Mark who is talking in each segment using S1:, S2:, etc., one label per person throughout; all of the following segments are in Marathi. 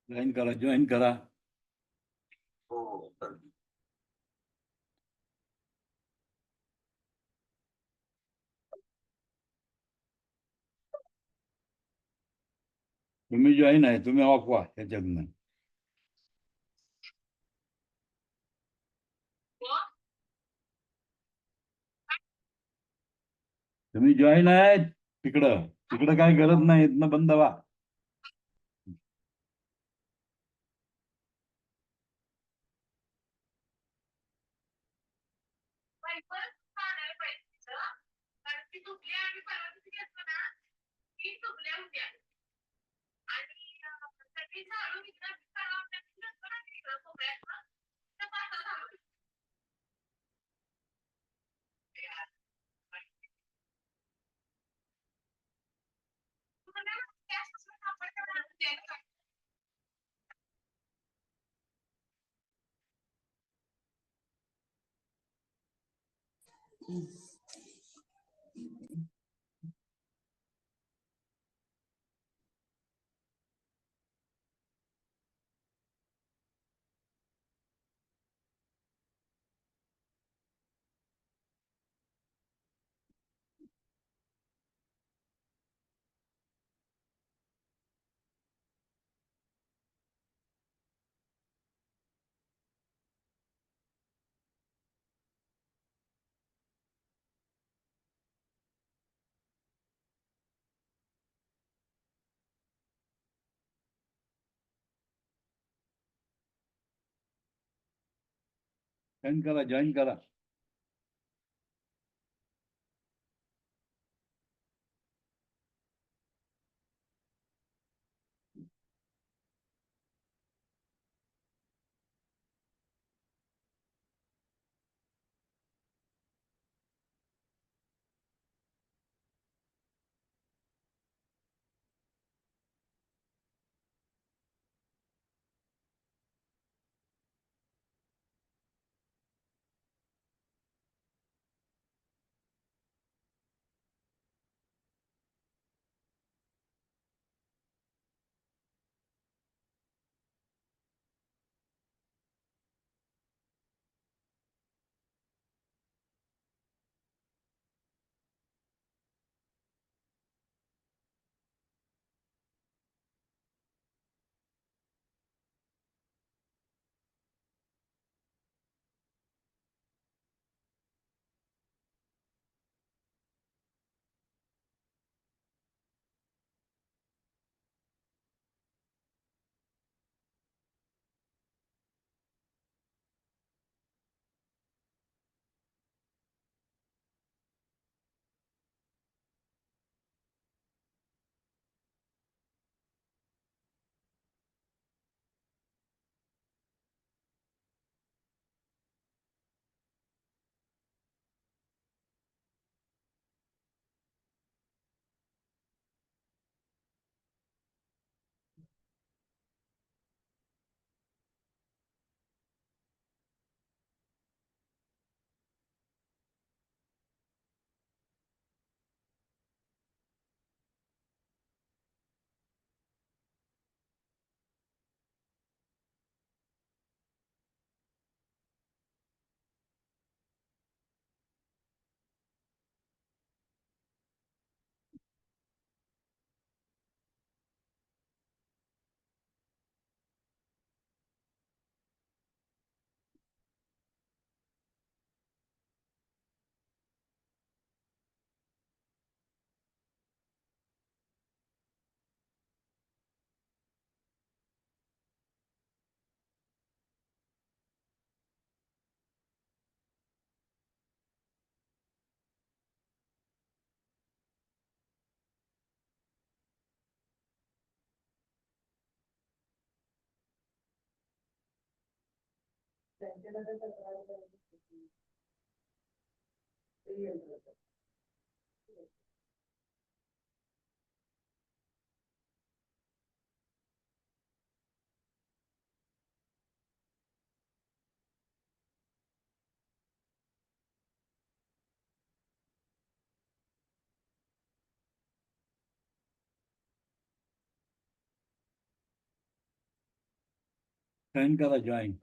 S1: जॉईन करा.
S2: हो तर
S1: तुम्ही जॉईन आहे, तुम्ही ऑफ व्हा त्याच्यातनं. तुम्ही जॉईन आहेत तिकडं, तिकडं काय गरज नाही, इथनं बंद व्हा. जॉईन करा. जॉईन करा जॉईन.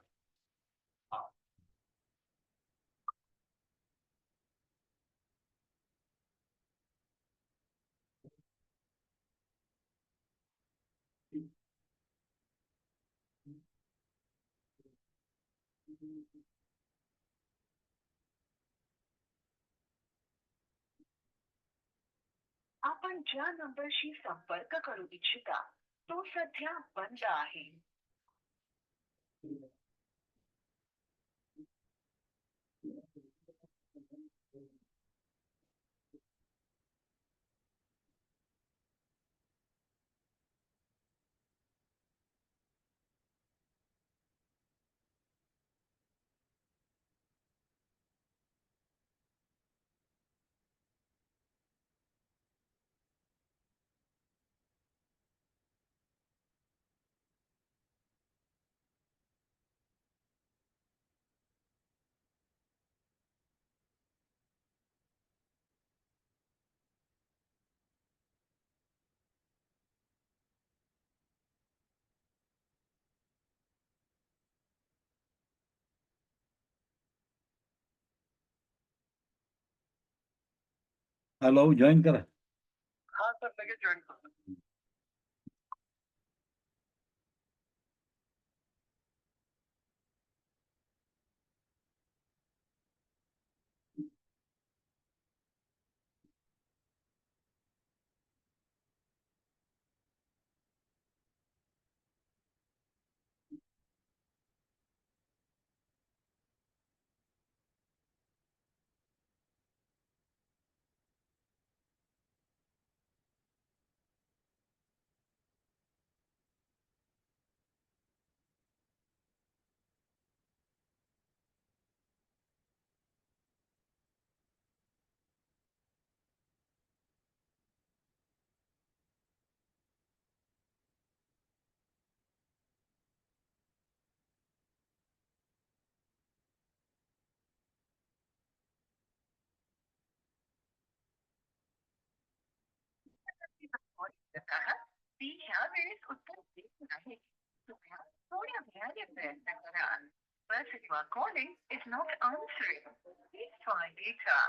S3: आपण ज्या नंबरशी संपर्क करू इच्छिता तो सध्या बंद आहे.
S1: हॅलो, जॉईन करा.
S2: हा सर लगेच जॉईन करतो.
S3: ती ह्या वेळेस उत्तर देत नाही. तुम्ही थोड्या वेळाने प्रयत्न करा. Person you are calling is not answering. Please try later.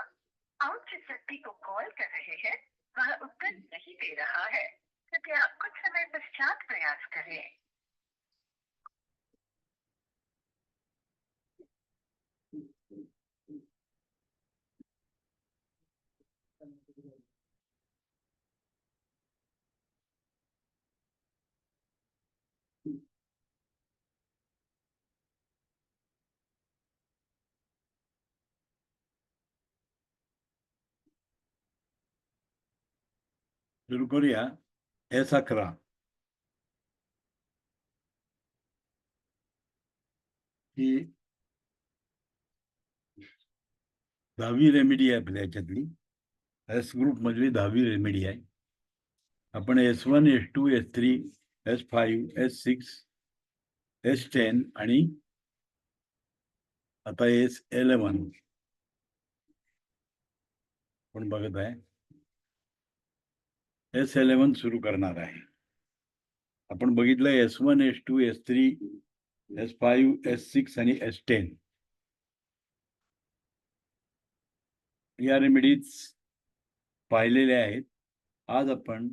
S3: आप जिस व्यक्ति को कॉल कर रहे हैं वह उत्तर नहीं दे रहा है. कृपया कुछ समय पश्चात प्रयास करें.
S1: सुरू करूया. S11 ही 10वी रेमेडी आहे आपल्या याच्यातली. एस ग्रुप मधली 10वी रेमेडी आहे. आपण S1, S2, S3, S5, S6, S10 आणि आता S11 आपण बघत आहे. S11 सुरू करणार आहे. आपण बघितलं S1, S2, S3, S5, S6 आणि S10 या रेमेडीज पाहिलेल्या आहेत. आज आपण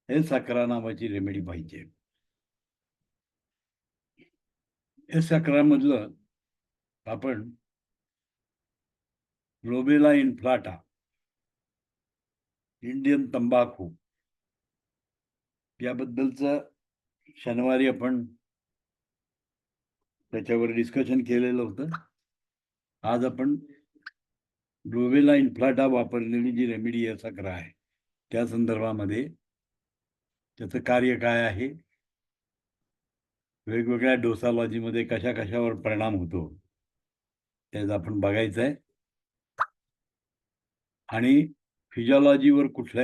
S1: S11 नावाची रेमेडी पाहिजे. S11 मधलं आपण ग्लोबेला इन्फ्लाटा, इंडियन तंबाखू याबद्दलचं शनिवारी आपण त्याच्यावर डिस्कशन केलेलं होतं. आज आपण ग्लोबेला इन्फ्लाटा वापरलेली जी रेमेडी S11 आहे त्या संदर्भामध्ये त्याचं कार्य काय आहे, वेगवेगळ्या डोसालॉजीमध्ये कशा कशावर परिणाम होतो त्याच आपण बघायचं आहे. आणि फिजिओलॉजीवर कुठला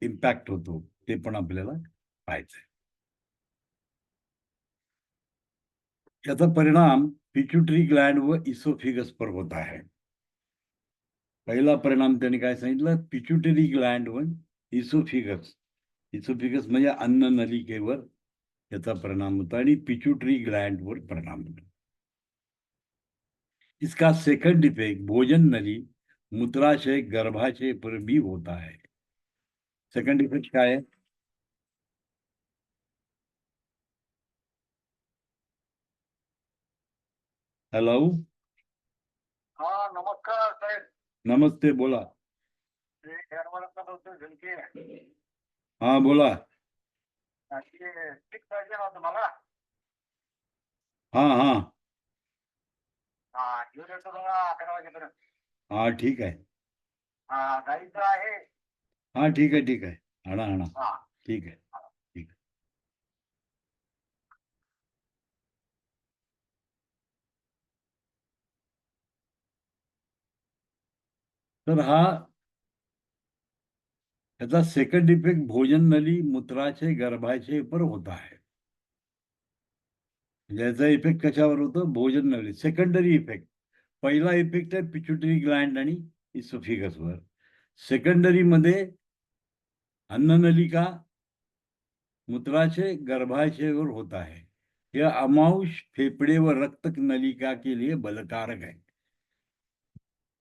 S1: इम्पॅक्ट होतो ते पण आपल्याला पाहायचंय. याचा परिणाम पिट्युटरी ग्लँड व इसोफिगसवर होत आहे. पहिला परिणाम त्यांनी काय सांगितलं, पिट्युटरी ग्लँड व इसोफिगस. इसोफिगस म्हणजे अन्न नलिकेवर याचा परिणाम होता आणि पिट्यूटरी ग्लैंड वर परिणाम होता. इसका सेकंड इफेक्ट भोजन नली, मूत्राशय, गर्भाशय पर भी होता है. सेकंड इफेक्ट काय आहे? हॅलो,
S2: हाँ नमस्कार साहेब.
S1: नमस्ते, बोला.
S2: ते हेअरवरचा बोलतोय झुणके.
S1: हा, बोला.
S2: आणि ते स्टिक पाहिजे ना तुम्हाला.
S1: हा हा
S2: हा घेऊन येतो बघा 11 वाजेपर्यंत.
S1: हा, ठीक आहे.
S2: हा गाईचं आहे.
S1: हा, ठीक आहे, ठीक आहे. आणा आणा.
S2: हा
S1: ठीक आहे, ठीक आहे. तर हा याचा सेकंड इफेक्ट भोजन नली, मूत्राशय, गर्भाशय पर होता है. याचा इफेक्ट कशावर होतो? भोजन नली. Secondary effect. पहिला इफेक्ट आहे पिट्यूटरी ग्लँड आणि इसोफिगसवर. सेकंडरी मध्ये अन्ननलिका, मूत्राशय, गर्भाशयवर होता है. यह अमाउश फेफड़े व रक्त नलिका के लिए बलकारक है.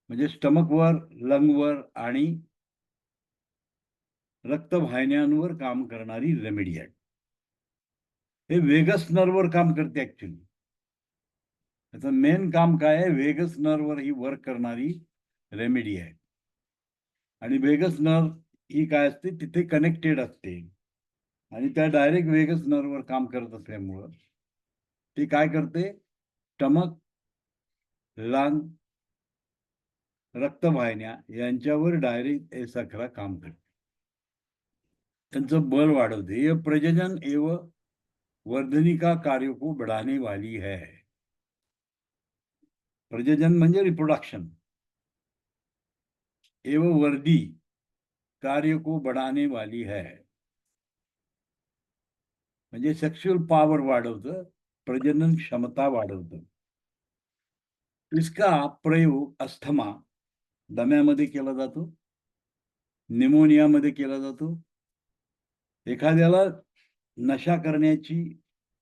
S1: म्हणजे स्टमकवर, लंगवर आणि रक्तवाहिन्यांवर काम करणारी रेमेडी आहे. हे वेगस नर्ववर काम करते ऍक्च्युली. त्याचं मेन काम काय आहे? वेगस नर्ववर ही वर्क करणारी रेमेडी आहे. आणि वेगस नर्व ही काय असते? तिथे कनेक्टेड असते आणि त्या डायरेक्ट वेगस नर्ववर काम करत असल्यामुळं ती काय करते? स्टमक, लंग, रक्तवाहिन्या यांच्यावर डायरेक्ट ए11 काम करते. त्यांचं बल वाढवते. ये प्रजनन एवं वर्धनी का कार्य को बढ़ाने वाली है. प्रजनन म्हणजे रिप्रोडक्शन, एवं वर्धी कार्य को बढ़ाने वाली है. म्हणजे सेक्शुअल पॉवर वाढवतं, प्रजनन क्षमता वाढवतं. इसका प्रयोग अस्थमा, दम्यामध्ये केला जातो, निमोनियामध्ये केला जातो. एखाद्याला नशा करण्याची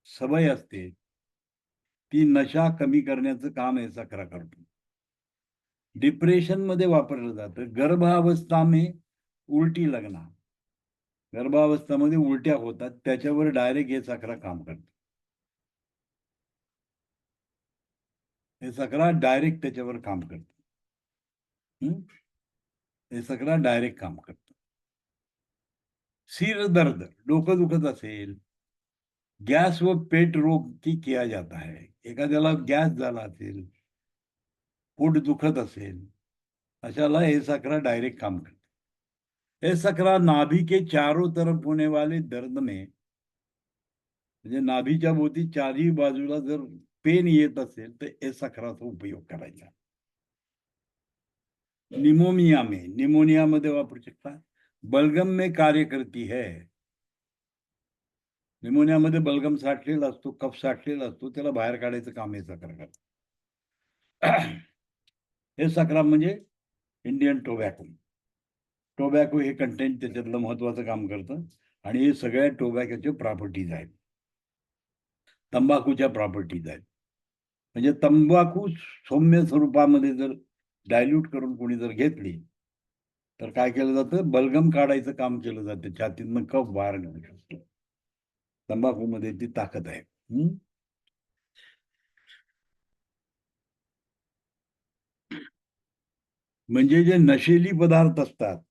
S1: सवय असते, ती नशा कमी करण्याचं काम ए11 करतो. डिप्रेशन मध्ये वापरलं जातं. गर्भावस्था में उलटी लगना, गर्भावस्थेमध्ये उलट्या होतात, त्याच्यावर डायरेक्ट ए11 काम करतो. ए11 डायरेक्ट त्याच्यावर काम करतो. ए11 डायरेक्ट काम करतो. सिर दर्द, डोकं दुखत असेल, गॅस व पेट रोग की किया जाता है. एखाद्याला गॅस झाला असेल, पोट दुखत असेल, अशाला ए11 डायरेक्ट काम करतो. ए11 नाभि के चारों तरफ होने वाले दर्द में, म्हणजे नाभीच्या भोवती चारही बाजूला जर पेन येत असेल तर ए11चा उपयोग करायचा. निमोनिया में, निमोनिया मध्ये वापरू शकता. बलगम में कार्य करती है. निमोनियामध्ये बलगम साठलेला असतो, कफ साठलेला असतो, त्याला बाहेर काढायचं काम ए11 करतं. ए11 म्हणजे इंडियन टोबॅको. टोबॅको हे कंटेंट त्याच्यातलं महत्वाचं काम करतं आणि हे सगळ्या टोबॅकोचे प्रॉपर्टीज आहेत, तंबाखूच्या प्रॉपर्टीज आहेत. म्हणजे तंबाखू सौम्य स्वरूपामध्ये जर डायल्यूट करून कोणी जर घेतली तर काय केलं जातं? बलगम काढायचं काम केलं जातं, छातीतनं कफ बाहेर निघू शकतो. तंबाखूमध्ये ती ताकद आहे. म्हणजे जे नशेली पदार्थ असतात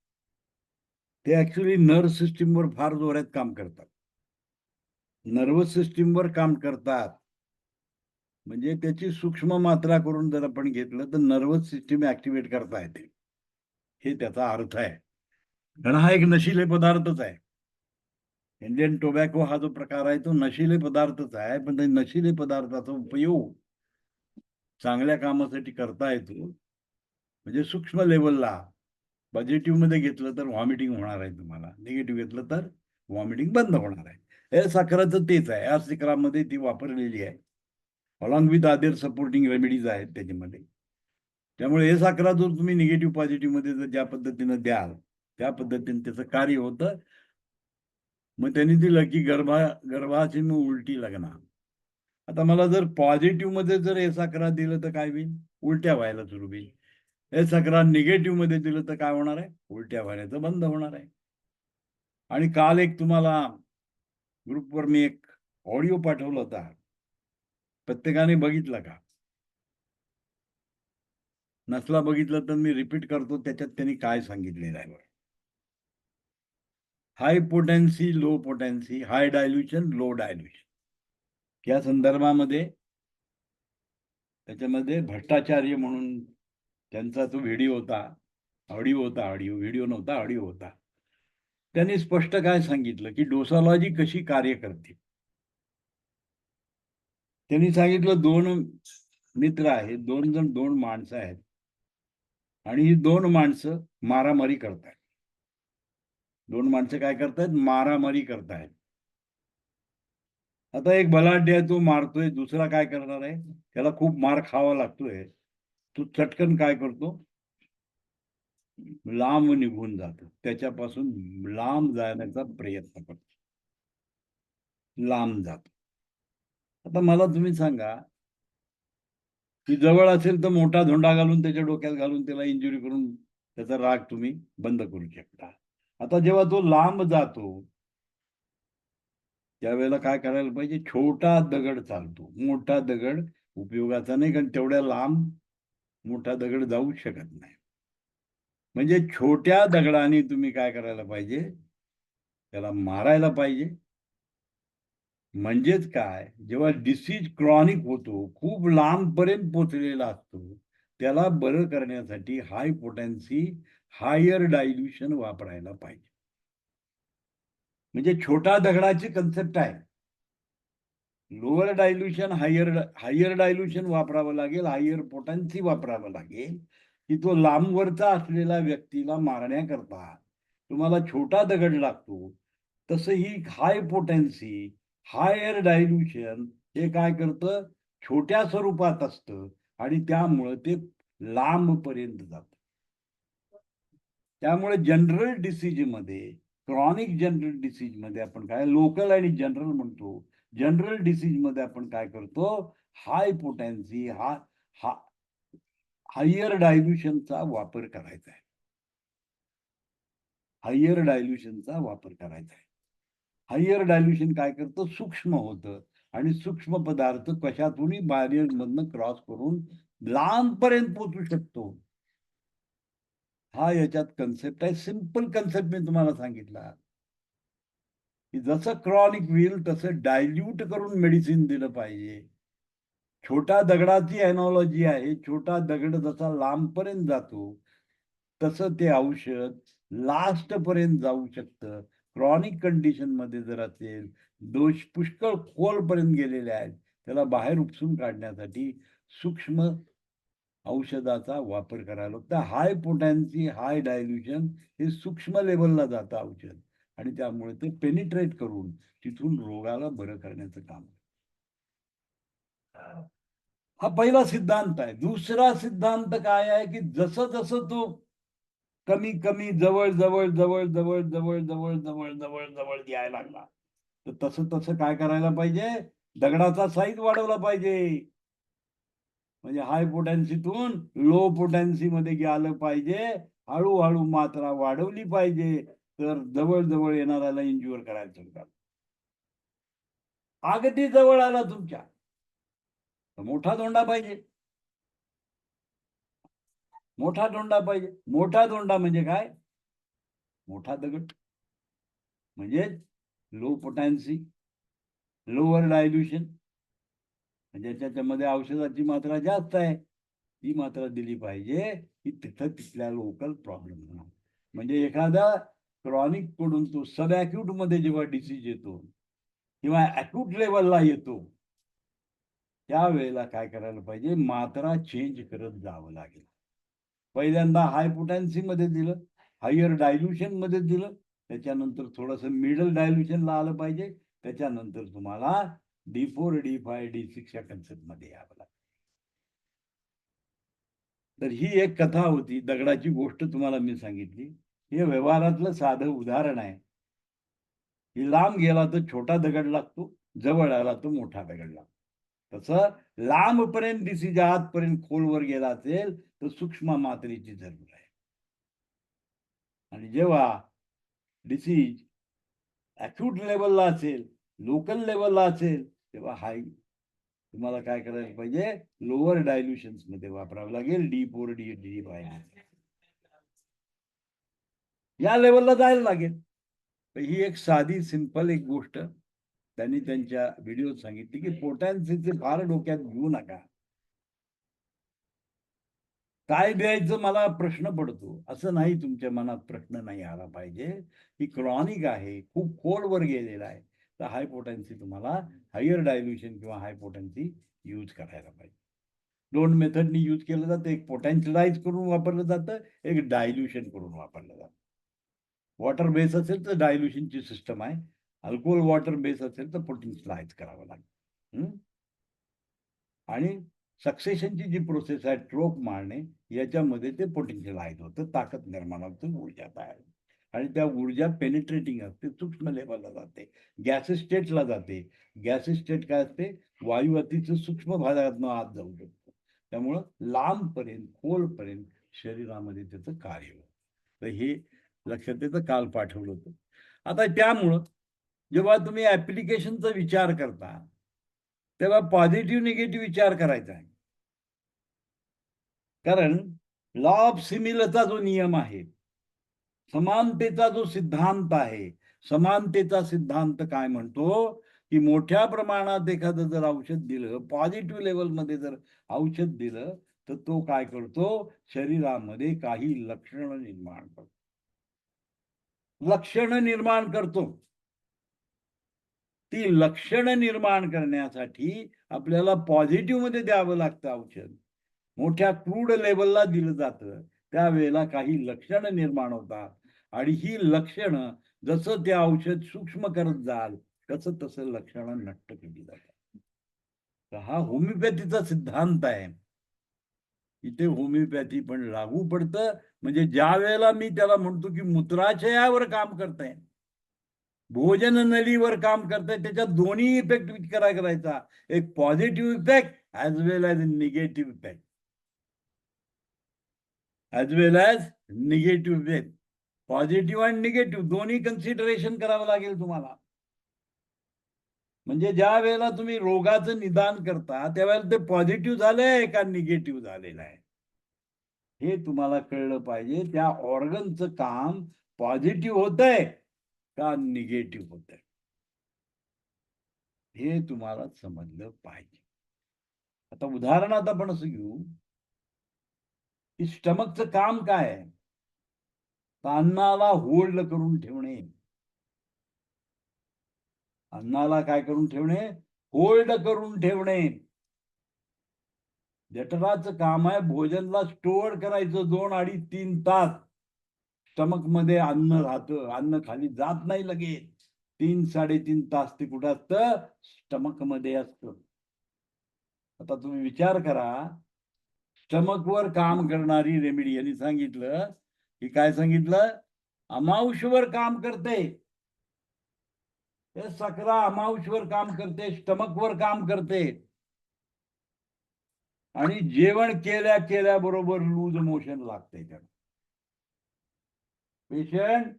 S1: ते ऍक्च्युली नर्व्ह सिस्टीमवर फार जोरात काम करतात, नर्व्हस सिस्टीमवर काम करतात. म्हणजे त्याची सूक्ष्म मात्रा करून जर आपण घेतलं तर नर्व्हस सिस्टीम ऍक्टिव्हेट करता येते, हे त्याचा अर्थ आहे. कारण हा एक नशिले पदार्थच आहे. इंडियन टोबॅको हा जो प्रकार आहे तो नशिले पदार्थच आहे, पण त्या नशिले पदार्थाचा उपयोग चांगल्या कामासाठी करता येतो. म्हणजे सूक्ष्म लेवलला पॉझिटिव्ह मध्ये घेतलं तर व्हॉमिटिंग होणार आहे तुम्हाला, निगेटिव्ह घेतलं तर व्हॉमिटिंग बंद होणार आहे. ए11 तेच आहे. ए11 ती वापरलेली आहे, along with other supporting remedies आहेत त्याच्यामध्ये. त्यामुळे ए11 जर तुम्ही निगेटिव्ह पॉझिटिव्ह मध्ये जर ज्या पद्धतीनं द्याल त्या पद्धतीने त्याचं कार्य होतं. मग त्यांनी दिलं की गर्भाची मग उलटी लागणार. आता मला जर पॉझिटिव्ह मध्ये जर S11 दिलं तर काय होईल? उलट्या व्हायला सुरू होईल. S11 निगेटिव्ह मध्ये दिलं तर काय होणार आहे? उलट्या व्हायचं बंद होणार आहे. आणि काल एक तुम्हाला ग्रुपवर मी एक ऑडिओ पाठवला होता, प्रत्येकाने बघितला का? नसला बघितलं तर मी रिपीट करतो, त्याच्यात त्यांनी काय सांगितलेलं आहे. हाय पोटेन्सी, लो पोटेन्सी, हाय डायल्युशन, लो डायल्युशन या संदर्भामध्ये त्याच्यामध्ये भट्टाचार्य म्हणून त्यांचा तो व्हिडिओ होता, व्हिडिओ नव्हता, ऑडिओ होता. त्यांनी स्पष्ट काय सांगितलं की डोसॉलॉजी कशी कार्य करते. त्यांनी सांगितलं 2 मित्र आहेत, 2 माणसं आहेत आणि ही 2 माणसं मारामारी करतायत. 2 माणसं काय करतायत? मारामारी करतायत. आता एक बलाढ्य आहे, तो मारतोय, दुसरा काय करणार आहे? त्याला खूप मार खावा लागतोय. तो चटकन काय करतो? लांब निघून जातो. त्याच्यापासून लांब जाण्याचा प्रयत्न करतो. लांब जातो. आता मला तुम्ही सांगा की जवळ असेल तर मोठा धोंडा घालून त्याच्या डोक्यात घालून त्याला इंजुरी करून त्याचा राग तुम्ही बंद करू शकता. आता जेव्हा तो लांब जातो त्यावेळेला काय करायला पाहिजे? छोटा दगड चालतो. मोठा दगड उपयोगाचा नाही, कारण तेवढ्या लांब मोठा दगड जाऊ शकत नाही. म्हणजे छोट्या दगडाने तुम्ही काय करायला पाहिजे? त्याला मारायला पाहिजे. म्हणजेच काय? जेव्हा डिसीज क्रॉनिक होतो, खूप लांबपर्यंत पोहोचलेला असतो, त्याला बरं करण्यासाठी हाय पोटेन्सी, हायर डायल्युशन वापरायला पाहिजे. म्हणजे छोट्या दगडाची कन्सेप्ट आहे. लोअर डायल्युशन, हायर डायल्युशन वापरावं लागेल, हायर पोटेन्सी वापरावं लागेल, की तो लांबवरचा असलेल्या व्यक्तीला मारण्याकरता तुम्हाला छोटा दगड लागतो. तसं ही हाय पोटेन्सी, हायर डायल्युशन हे काय करतं? छोट्या स्वरूपात असतं आणि त्यामुळे ते लांबपर्यंत जातं. त्यामुळे जनरल डिसीजमध्ये, क्रॉनिक जनरल डिसीजमध्ये आपण काय लोकल आणि जनरल म्हणतो. जनरल डिसीजमध्ये आपण काय करतो? हाय पोटेन्सी, हायर डायल्युशनचा वापर करायचा आहे. हायर डायल्युशनचा वापर करायचा आहे. हायर डायल्युशन काय करतं? सूक्ष्म होतं आणि सूक्ष्म पदार्थ कशातूनही बॅरियरमधनं क्रॉस करून लांबपर्यंत पोहोचू शकतो. हा याच्यात कन्सेप्ट आहे. सिंपल कन्सेप्ट मी तुम्हाला सांगितला की जसं क्रॉनिक होईल तसं डायल्यूट करून मेडिसिन दिलं पाहिजे. छोट्या दगडाची एनॉलॉजी आहे. छोटा दगड जसा लांबपर्यंत जातो तसं ते औषध लास्ट पर्यंत जाऊ शकतं. क्रॉनिक कंडिशन मध्ये जर असेल, दोष पुष्कळ खोलपर्यंत गेलेले आहेत, त्याला बाहेर उपसून काढण्यासाठी सूक्ष्म औषधाचा वापर करायला लागतो. हाय पोटॅन्सी, हाय डायल्युशन हे सूक्ष्म लेवलला जातं औषध आणि त्यामुळे ते पेनिट्रेट करून तिथून रोगाला बरं करण्याचं काम. हा पहिला सिद्धांत आहे. दुसरा सिद्धांत काय आहे की जसं जसं तो कमी कमी जवळ जवळ जवळ जवळ जवळ जवळ जवळ जवळ जवळ यायला लागला तर तसं तसं काय करायला पाहिजे? दगडाचा साईज वाढवला पाहिजे. म्हणजे हाय पोटॅन्सीतून लो पोटॅन्सी मध्ये गेलं पाहिजे. हळूहळू मात्रा वाढवली पाहिजे तर जवळ जवळ येणाऱ्याला इंज्युअर करायचं का? अगदी जवळ आला तुमच्या मोठा धोंडा पाहिजे. मोठा धोंडा पाहिजे. मोठा धोंडा म्हणजे काय? मोठा दगड म्हणजे लो पोटॅन्सी, लोअर डायल्युशन म्हणजे त्याच्यामध्ये औषधाची मात्रा जास्त आहे, ती मात्रा दिली पाहिजे की तिथं तिथल्या लोकल प्रॉब्लेम होणार. म्हणजे एखादा क्रॉनिक कडून तो सब अॅक्यूट मध्ये जेव्हा डिसीज येतो किंवा अॅक्यूट लेवलला येतो त्यावेळेला काय करायला पाहिजे? मात्रा चेंज करत जावं लागेल. पहिल्यांदा हाय पोटॅन्सी मध्ये दिलं, हायर डायल्युशन मध्ये दिलं, त्याच्यानंतर थोडंसं मिडल डायल्युशनला आलं पाहिजे, त्याच्यानंतर तुम्हाला D4, D5, D6 या कन्सेप्ट मध्ये यावं लागेल. तर ही एक कथा होती, दगडाची गोष्ट तुम्हाला मी सांगितली. हे व्यवहारातलं साधं उदाहरण आहे लांब गेला तर छोटा दगड लागतो, जवळ आला तर मोठा दगड लागतो. तसं लांबपर्यंत डिसीज आतपर्यंत खोलवर गेला असेल तर सूक्ष्म मात्रेची जरूर आहे. आणि जेव्हा डिसीज अॅक्यूट लेवलला असेल, लोकल लेवलला असेल, तेव्हा हाय तुम्हाला काय करायला पाहिजे, लोअर डायल्युशन्स मध्ये वापरावं लागेल, D4 D5 या लेवलला जायला लागेल. तर ही एक साधी सिंपल एक गोष्ट त्यांनी त्यांच्या व्हिडिओत सांगितली की पोटॅन्सीचे फार डोक्यात घेऊ नका. काय द्यायचं मला प्रश्न पडतो, असं नाही, तुमच्या मनात प्रश्न नाही आला पाहिजे की क्रॉनिक आहे, खूप खोलवर गेलेला आहे, तर हाय पोटॅन्सी तुम्हाला हायर डायल्युशन किंवा हाय पोटॅन्सी यूज करायला पाहिजे. दोन मेथडनी यूज केलं जातं, एक पोटॅन्शियलाइज करून वापरलं जातं, एक डायल्युशन करून वापरलं जातं. वॉटर बेस असेल तर डायल्युशनची सिस्टम आहे, अल्कोहोल वॉटर बेस असेल तर पोटेन्शियलाइज करावं लागेल. आणि सक्सेशनची जी प्रोसेस आहे, स्ट्रोक मारणे, याच्यामध्ये ते पोटेन्शियलाइज होतं, ताकद निर्माण होते, ऊर्जा तयार होते. आणि त्या ऊर्जा पेनिट्रेटिंग असते, सूक्ष्म लेवलला जाते, गॅस स्टेटला जाते. गॅस स्टेट काय असते, वायू अतिशय सूक्ष्म भागातून आत जाऊ शकतो. त्यामुळं लांबपर्यंत खोलपर्यंत शरीरामध्ये त्याचं कार्य होतं. तर हे लक्षात येतं, काल पाठवलं होतं. आता त्यामुळं जेव्हा तुम्ही ऍप्लिकेशनचा विचार करता तेव्हा पॉझिटिव्ह निगेटिव्ह विचार करायचा आहे. कारण लॉ ऑफ सिमिलरचा जो नियम आहे, समानतेचा जो सिद्धांत आहे, समानतेचा सिद्धांत काय म्हणतो की मोठ्या प्रमाणात एखादं जर औषध दिलं, पॉझिटिव्ह लेवलमध्ये जर औषध दिलं, तर तो काय करतो, शरीरामध्ये काही लक्षणं निर्माण करतो. लक्षणं निर्माण करतो. ती लक्षणं निर्माण करण्यासाठी आपल्याला पॉझिटिव्ह मध्ये द्यावं लागतं औषध. मोठ्या क्रूड लेवलला दिलं जातं, त्यावेळेला काही लक्षणं निर्माण होतात. आणि ही लक्षणं जसं ते औषध सूक्ष्म करत जाल तसं तसं लक्षणं नष्ट केली जातात. तर हा होमिओपॅथीचा सिद्धांत आहे. इथे होमिओपॅथी पण लागू पडतं. म्हणजे ज्या वेळेला मी त्याला म्हणतो की मूत्राशयावर काम करतंय, भोजन नलीवर काम करतंय, त्याच्यात दोन्ही इफेक्ट करायचा, एक पॉझिटिव्ह इफेक्ट ॲज वेल ॲज निगेटिव्ह इफेक्ट, ॲज वेल ॲज निगेटिव्ह इफेक्ट. पॉझिटिव्ह आणि निगेटिव्ह दोन्ही कन्सिडरेशन करावं लागेल तुम्हाला. म्हणजे ज्या वेळेला तुम्ही रोगाचं निदान करता त्यावेळेला ते पॉझिटिव्ह झालंय का निगेटिव्ह झालेलं आहे, हे तुम्हाला कळलं पाहिजे. त्या ऑर्गनचं काम पॉझिटिव्ह होतंय का निगेटिव्ह होतंय, हे तुम्हाला समजलं पाहिजे. आता उदाहरणार्थ आपण असं घेऊ की स्टमकचं काम काय आहे, अन्नाला होल्ड करून ठेवणे. अन्नाला काय करून ठेवणे, होल्ड करून ठेवणे. जठराचं काम आहे भोजनला स्टोअर करायचं, 2, 2.5, 3 तास स्टमक मध्ये अन्न राहतं, अन्न खाली जात नाही लगेच. 3, 3.5 तास ते कुठं असतं, स्टमक मध्ये असतं. आता तुम्ही विचार करा, स्टमकवर काम करणारी रेमेडी, यांनी सांगितलं की काय सांगितलं, अमाउशवर काम करते. हे सकरा अमाउशवर काम करते, स्टमकवर काम करते. आणि जेवण केल्या केल्याबरोबर लूज मोशन लागते त्याला. पेशंट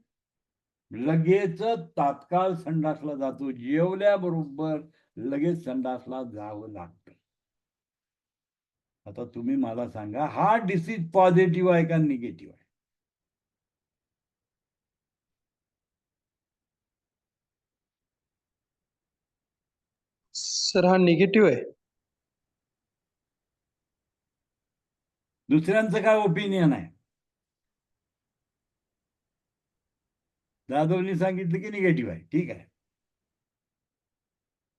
S1: लगेच तात्काळ संडासला जातो, जेवल्याबरोबर लगेच संडासला जावं लागतं. आता तुम्ही मला सांगा, हा डिसीज पॉझिटिव्ह आहे का निगेटिव्ह आहे?
S4: सर हा निगेटिव्ह आहे.
S1: दुसऱ्यांचं काय ओपिनियन आहे? जाधवनी सांगितलं की निगेटिव्ह आहे, ठीक आहे.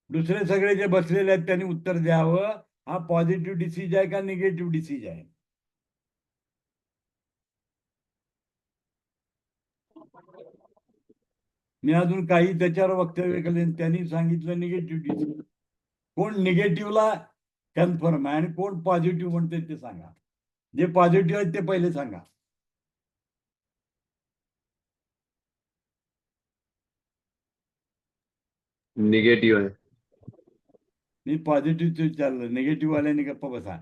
S1: दुसरे सगळे जे बसलेले आहेत त्यांनी उत्तर द्यावं, हा पॉझिटिव्ह डिसीज आहे का निगेटिव्ह डिसीज आहे? मी अजून काही त्याच्यावर वक्तव्य केले, त्यांनी सांगितलं निगेटिव्ह डिसीज. कोण निगेटिव्हला कन्फर्म आहे आणि कोण पॉझिटिव्ह म्हणते ते सांगा. जे पॉझिटिव्ह आहेत ते पहिले सांगा.
S4: निगेटिव्ह आहे.
S1: मी पॉझिटिव्हचं विचारलं, निगेटिव्ह वाल्याने गप्पा बसा.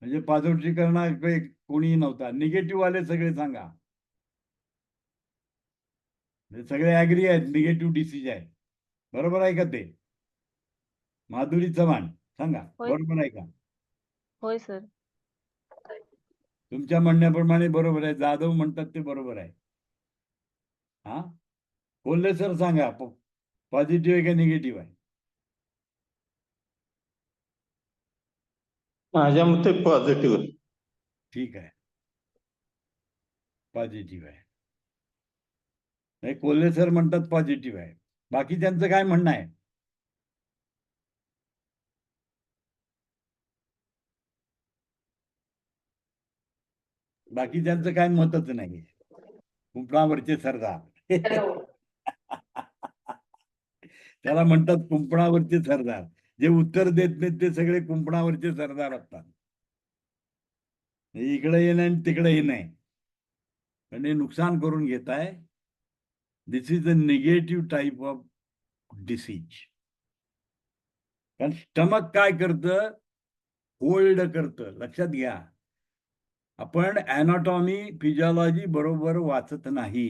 S1: म्हणजे पॉझिटिव्ह करणार कोणीही नव्हता, निगेटिव्ह वाले सगळे सांगा. हे सगळे ऍग्री आहेत निगेटिव्ह डिसीज आहे. बरोबर आहे का ते? माधुरी चव्हाण सांगा,
S5: होय.
S1: बरोबर आहे का?
S5: होय सर.
S1: तुमच्या म्हणण्याप्रमाणे बरोबर आहे. जाधव म्हणतात ते बरोबर आहे. हा, कोल्हे सर सांगा, पॉझिटिव्ह आहे का निगेटिव्ह आहे?
S6: माझ्या मते पॉझिटिव्ह.
S1: ठीक आहे, पॉझिटिव्ह आहे. नाही, कोल्हे सर म्हणतात पॉझिटिव्ह आहे. बाकी त्यांचं काय म्हणणं आहे? बाकी त्यांचं काय मतच नाही. कुंपणावरचे सरदार. त्याला म्हणतात कुंपणावरचे सरदार. जे उत्तर देत नाहीत ते सगळे कुंपणावरचे सरदार असतात. इकडे येणं आणि तिकडे येणं, पण हे नुकसान करून घेत आहे. This is a negative type of disease. कारण स्टमक काय करतं? होल्ड करतं. लक्षात घ्या, आपण अॅनाटॉमी फिजिओलॉजी बरोबर वाचत नाही.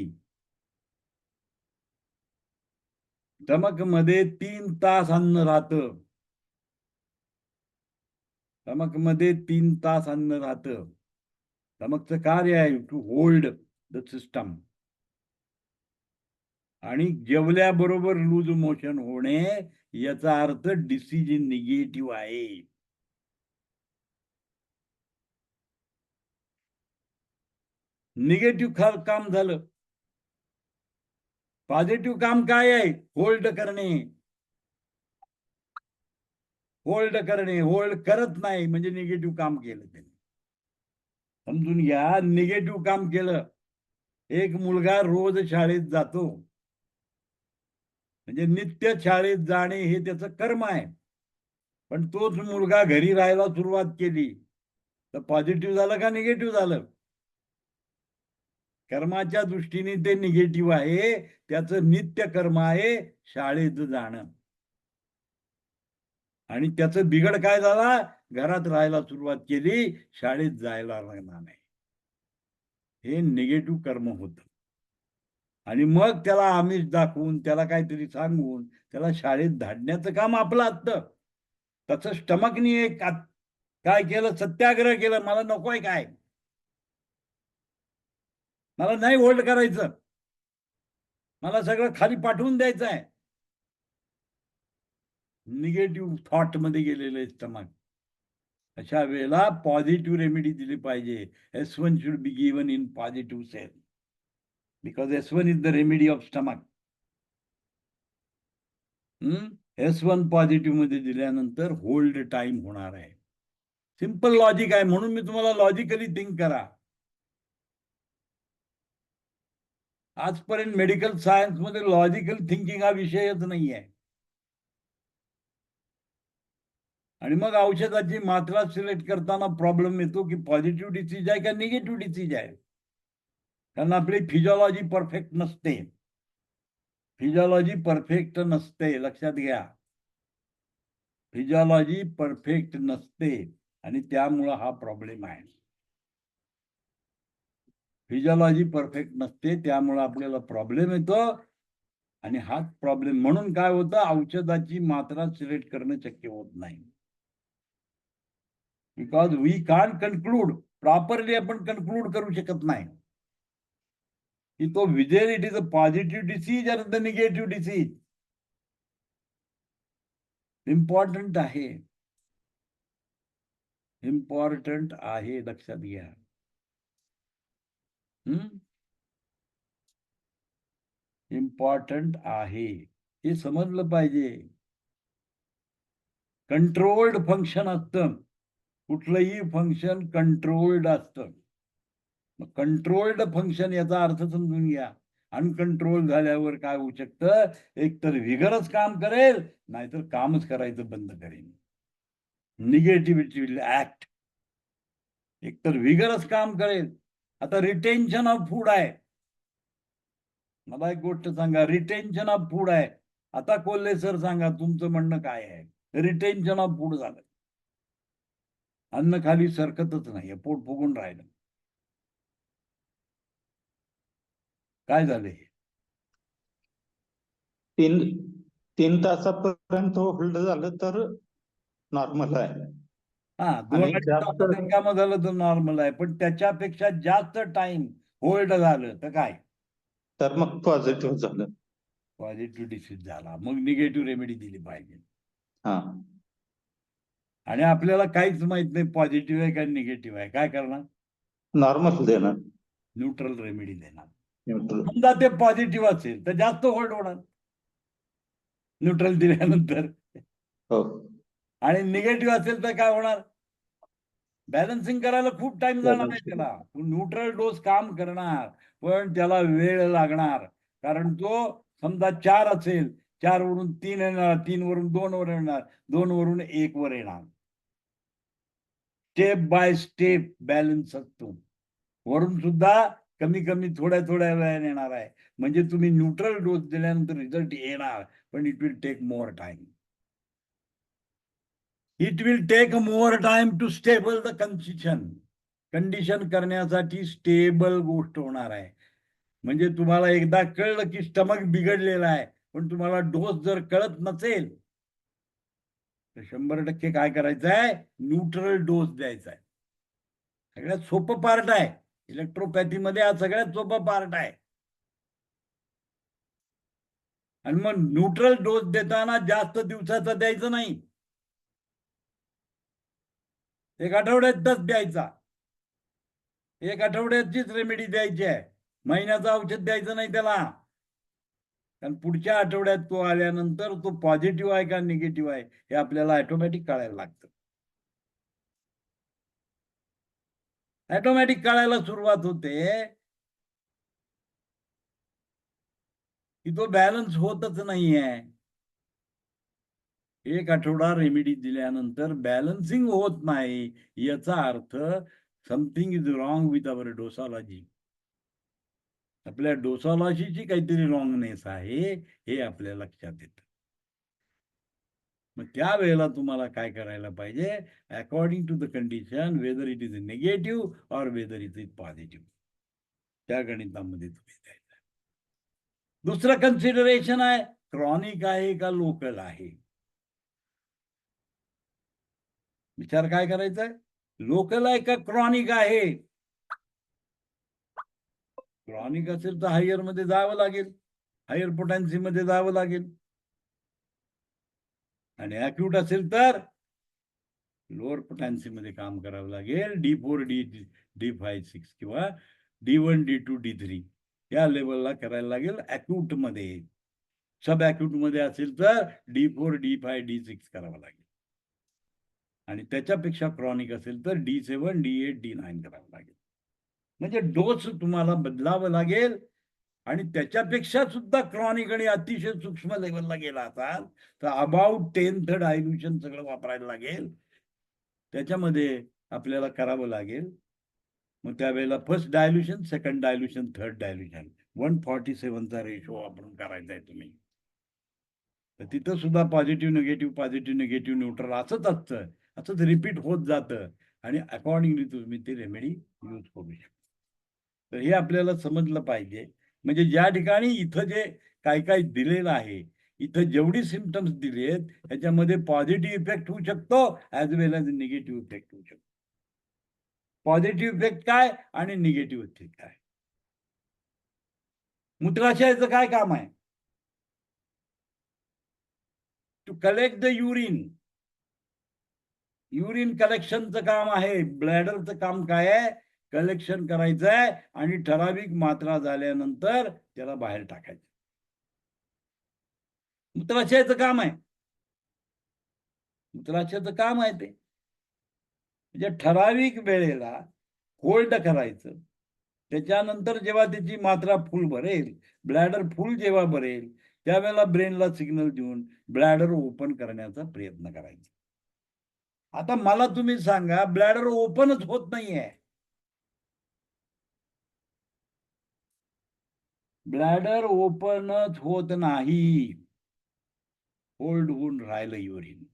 S1: स्टमक मध्ये 3 तास अन्न राहतं. स्टमक मध्ये 3 तास अन्न राहतं. स्टमकचं कार्य आहे टू होल्ड द सिस्टम. आणि जेवल्याबरोबर लूज मोशन होणे याचा अर्थ डिसीज निगेटिव्ह आहे. निगेटिव्ह काम झालं. पॉझिटिव्ह काम काय आहे? होल्ड करणे. होल्ड करणे. होल्ड करत नाही म्हणजे निगेटिव्ह काम केलं त्यांनी. समजून घ्या, निगेटिव्ह काम केलं. एक मुलगा रोज शाळेत जातो, म्हणजे नित्य शाळेत जाणे हे त्याचं कर्म आहे. पण तोच मुलगा घरी राहायला सुरुवात केली तर पॉझिटिव्ह झालं का निगेटिव्ह झालं? कर्माच्या दृष्टीने ते निगेटिव्ह आहे. त्याचं नित्य कर्म आहे शाळेत जाणं. आणि त्याचं बिघड काय झाला? घरात राहायला सुरुवात केली, शाळेत जायला लागणार नाही. हे निगेटिव्ह कर्म होतं. आणि मग त्याला आमिष दाखवून, त्याला काहीतरी सांगून त्याला शाळेत धाडण्याचं काम आपलं असतं. तसं स्टमकनी एक काय केलं? सत्याग्रह केलं. मला नकोय काय, मला नाही होल्ड करायचं, मला सगळं खाली पाठवून द्यायचं आहे. निगेटिव्ह थॉट मध्ये गेलेलं स्टमक. अशा वेळेला पॉझिटिव्ह रेमेडी दिली पाहिजे. S1 should be given in positive cell, because S1 is the remedy of stomach. S1 positive मध्ये दिल्यानंतर होल्ड टाइम होणार आहे. सिंपल लॉजिक आहे. म्हणून मी तुम्हाला लॉजिकली थिंक करा. आजपर्यंत मेडिकल सायन्स मध्ये लॉजिकल थिंकिंग हा विषयच नाही आहे. आणि मग औषधाची मात्रा सिलेक्ट करताना प्रॉब्लेम येतो की पॉझिटिव्ह डिसीज आहे का निगेटिव्ह डिसीज आहे. कारण आपली फिजिओलॉजी परफेक्ट नसते. फिजिओलॉजी परफेक्ट नसते, लक्षात घ्या. फिजिओलॉजी परफेक्ट नसते आणि त्यामुळं हा प्रॉब्लेम आहे. फिजिओलॉजी परफेक्ट नसते, त्यामुळं आपल्याला प्रॉब्लेम येतो. आणि हाच प्रॉब्लेम म्हणून काय होतं? औषधाची मात्रा सिलेक्ट करणं शक्य होत नाही. Because we can't conclude properly. आपण कन्क्लूड करू शकत नाही की तो विजेल it is a positive disease और द निगेटिव्ह डिसीज. इम्पॉर्टंट आहे, इम्पॉर्टंट आहे, लक्षात घ्या. इम्पॉर्टंट आहे, हे समजलं पाहिजे. कंट्रोल्ड फंक्शन असतं. कुठलंही फंक्शन कंट्रोल्ड असतं. कंट्रोल्ड फंक्शन याचा अर्थ समजून घ्या. अनकंट्रोल झाल्यावर काय होऊ शकतं? एकतर विगरच काम करेल, नाहीतर कामच करायचं बंद करेल. Negativity will act. एकतर विगरच काम करेल. आता रिटेन्शन ऑफ फूड आहे. मला एक गोष्ट सांगा, रिटेन्शन ऑफ फूड आहे. आता कोल्हे सर सांगा तुमचं म्हणणं काय आहे? रिटेन्शन ऑफ फूड झालं, अन्न खाली सरकतच नाही, पोट फुगून राहिलं. काय झाले?
S6: 3 तासापर्यंत होल्ड झालं तर नॉर्मल आहे.
S1: हा, 2
S6: जास्त
S1: तासात रिकामं झालं तर नॉर्मल आहे, पण त्याच्यापेक्षा जास्त टाइम होल्ड झालं तर काय?
S6: तर मग पॉझिटिव्ह झालं.
S1: पॉझिटिव्ह डिसीज झाला. मग निगेटिव्ह रेमेडी दिली पाहिजे.
S6: हा,
S1: आणि आपल्याला काहीच माहित नाही पॉझिटिव्ह आहे का निगेटिव्ह आहे. काय करणार?
S6: नॉर्मल देणार.
S1: न्यूट्रल रेमेडी देणार.
S6: न्यूट्रल.
S1: समजा ते पॉझिटिव्ह असेल तर जास्त होल्ड होणार न्यूट्रल दिल्यानंतर,
S6: हो,
S1: आणि निगेटिव्ह असेल तर काय होणार? बॅलन्सिंग करायला खूप टाइम जाणार आहे
S6: Balancing.
S1: त्याला. न्यूट्रल डोस काम करणार, पण त्याला वेळ लागणार. कारण तो समजा 4 असेल, 4 वरून 3 येणार, 3 वरून 2 वर येणार, 2 वरून 1 वर येणार. स्टेप बाय स्टेप बॅलन्स असतो. वरून सुद्धा कमी कमी थोड्या थोड्या वेळाने येणार आहे. म्हणजे तुम्ही न्यूट्रल डोस दिल्यानंतर रिझल्ट येणार, पण it will take more time. It will take more time to stable the condition करण्यासाठी स्टेबल गोष्ट होणार आहे. म्हणजे तुम्हाला एकदा कळलं की स्टमक बिघडलेला आहे, पण तुम्हाला डोस जर कळत नसेल तर 100% काय करायचं आहे? न्यूट्रल डोस द्यायचा आहे. सगळ्यात सोपं पार्ट आहे. इलेक्ट्रोपॅथी मध्ये हा सगळ्यात सोपं पार्ट आहे. आणि मग न्यूट्रल डोस देताना जास्त दिवसाचा द्यायचं नाही, 1 आठवड्यातच द्यायचा. 1 आठवड्याचीच रेमेडी द्यायची आहे. महिन्याचं औषध द्यायचं नाही त्याला. कारण पुढच्या आठवड्यात तो आल्यानंतर तो पॉझिटिव्ह आहे का निगेटिव्ह आहे हे आपल्याला ऑटोमॅटिक कळायला लागतं. ऑटोमॅटिक कळायला सुरुवात होते की तो बॅलन्स होतच नाहीये. 1 आठवडा रेमेडी दिल्यानंतर बॅलन्सिंग होत नाही, याचा अर्थ something is wrong with our dosology. आपल्या डोसॉलॉजीची काहीतरी रॉंगनेस आहे, हे आपल्या लक्षात येतं. मग त्यावेळेला तुम्हाला काय करायला पाहिजे? According to the condition, whether it is negative or whether it is positive, त्या गणितामध्ये तुम्ही द्यायचं. दुसरं कन्सिडरेशन आहे, क्रॉनिक आहे का लोकल आहे. विचार काय करायचा आहे? लोकल आहे का क्रॉनिक आहे. क्रॉनिक असेल तर हायर मध्ये जावं लागेल, हायर पोटेन्सी मध्ये जावं लागेल. आणि अक्यूट असेल तर लोअर पोटेन्सी मध्ये काम करावं लागेल. D4 D5 6 किंवा D1 D2 D3 या लेवलला करायला लागेल अक्यूट मध्ये. सब अक्यूट मध्ये असेल तर D4 D5 D6 करावं लागेल. आणि त्याच्यापेक्षा क्रॉनिक असेल तर D7 D8 D9 करावं लागेल. म्हणजे डोस तुम्हाला बदलावं लागेल. आणि त्याच्यापेक्षा सुद्धा क्रॉनिक आणि अतिशय सूक्ष्म लेवलला गेला असाल तर अबाउट 10th डायल्युशन सगळं वापरायला लागेल. त्याच्यामध्ये आपल्याला करावं लागेल. मग त्यावेळेला first dilution, second dilution, third dilution 147चा रेशो वापरून करायचा आहे तुम्ही. तर तिथं सुद्धा पॉझिटिव्ह निगेटिव्ह न्यूट्रल असंच असतं, असंच रिपीट होत जातं. आणि अकॉर्डिंगली तुम्ही ती रेमेडी यूज करू शकता. तर हे आपल्याला समजलं पाहिजे. म्हणजे ज्या ठिकाणी इथं जे काय काय दिलेलं आहे, इथं जेवढी सिम्पटम्स दिलेत त्याच्यामध्ये पॉझिटिव्ह इफेक्ट होऊ शकतो ऍज वेल एज निगेटिव्ह इफेक्ट होऊ शकतो. पॉझिटिव्ह इफेक्ट काय आणि निगेटिव्ह इफेक्ट काय. मूत्राशयाचं काय काम आहे? टू कलेक्ट द युरिन कलेक्शनचं काम आहे. ब्लॅडरचं काम काय आहे? कलेक्शन करायचं आहे आणि ठराविक मात्रा झाल्यानंतर त्याला बाहेर टाकायचं. मूत्राशयाचं काम आहे. मूत्राशयाचं काम आहे ते म्हणजे ठराविक वेळेला होल्ड करायचं. त्याच्यानंतर जेव्हा त्याची मात्रा फुल भरेल, ब्लॅडर फुल जेव्हा भरेल, त्यावेळेला ब्रेनला सिग्नल देऊन ब्लॅडर ओपन करण्याचा प्रयत्न करायचा. आता मला तुम्ही सांगा, ब्लॅडर ओपनच होत नाहीये. ब्लॅडर ओपनच होत नाही, होल्ड होऊन राहिलं युरिन.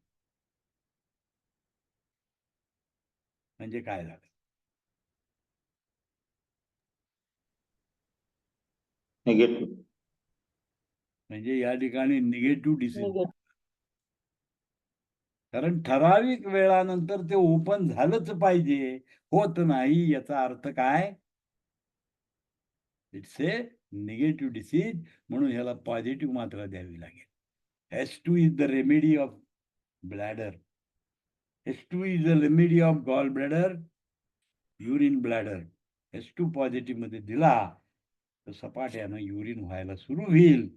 S1: म्हणजे काय झालं?
S6: निगेटिव्ह.
S1: म्हणजे या ठिकाणी निगेटिव्ह डिसिजन. कारण ठराविक वेळानंतर ते ओपन झालंच पाहिजे, होत नाही याचा अर्थ काय? It's a negative disease. म्हणून ह्याला पॉझिटिव्ह मात्रा द्यावी लागेल. S2 is the remedy of bladder. S2 is the remedy of gall bladder, urine bladder. S2 positive मध्ये दिला तर सपाट्यानं युरिन व्हायला सुरू होईल.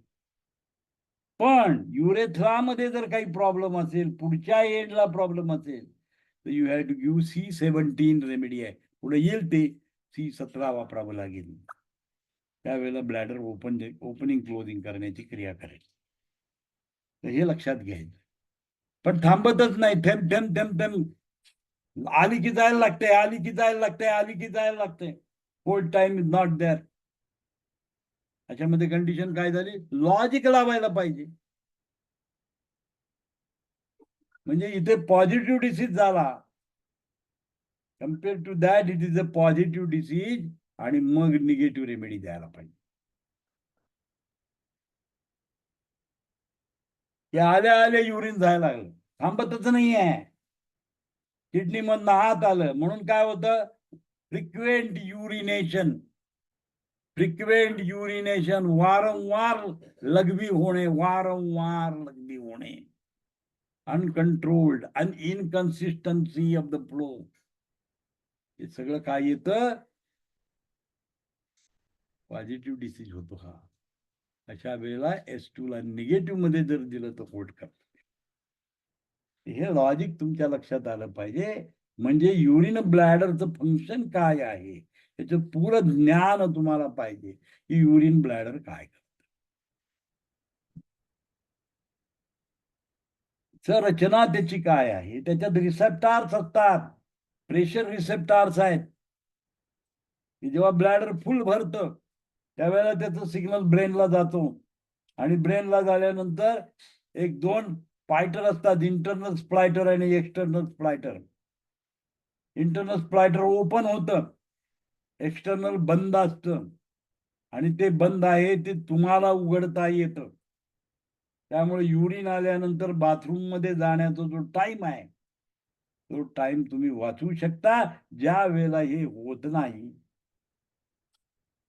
S1: पण युरेथ्रामध्ये जर काही प्रॉब्लेम असेल, पुढच्या एंडला प्रॉब्लेम असेल, तर you have to give C17 remedy आहे. पुढे येईल ते C17 वापरावं लागेल. त्यावेळेला ब्लॅडर ओपनिंग क्लोजिंग करण्याची क्रिया करेल. तर हे लक्षात घ्यायचं. पण थांबतच नाही, थेंब थेंब थेंब थेंब आली की जायला लागते, आली की जायला लागते, आली की जायला लागते. Hold time is not there. अशामध्ये कंडिशन काय झाली? लॉजिक लावायला पाहिजे. म्हणजे इथे पॉझिटिव्ह डिसीज झाला, compare to that it is a positive disease, आणि मग निगेटिव्ह रेमेडी द्यायला पाहिजे. ते आल्या आल्या युरिन जायला लागलं, थांबतच नाही आहे. किडनी मधनं आत आलं म्हणून काय होतं? फ्रिक्वेंट युरिनेशन. फ्रिक्वेंट युरिनेशन, वारंवार लघवी होणे, वारंवार लघवी होणे. Uncontrolled, inconsistency of the flow. हे सगळं काय येतं? पॉझिटिव्ह डिसीज होतो हा. अशा वेळेला S2 ला निगेटिव्ह मध्ये जर दिलं तर होल्ड करतो. हे लॉजिक तुमच्या लक्षात आलं पाहिजे. म्हणजे युरिन ब्लॅडरचं फंक्शन काय आहे याचं पूर्ण ज्ञान तुम्हाला पाहिजे की युरिन ब्लॅडर काय करतं. रचना त्याची काय आहे? त्याच्यात रिसेप्टर्स असतात, प्रेशर रिसेप्टर्स आहेत. जेव्हा ब्लॅडर फुल भरतं त्यावेळेला त्याचं सिग्नल ब्रेनला जातो, आणि ब्रेनला झाल्यानंतर एक दोन स्पायटर असतात, इंटरनल स्प्लायटर आणि एक्सटर्नल स्प्लायटर. इंटरनल स्प्लायटर ओपन होतं, एक्सटर्नल बंद असतं, आणि ते बंद आहे ते तुम्हाला उघडता येतं. त्यामुळे युरिन आल्यानंतर बाथरूम मध्ये जाण्याचा जो टाइम आहे तो टाइम तुम्ही वाचवू शकता. ज्या वेळेला हे होत नाही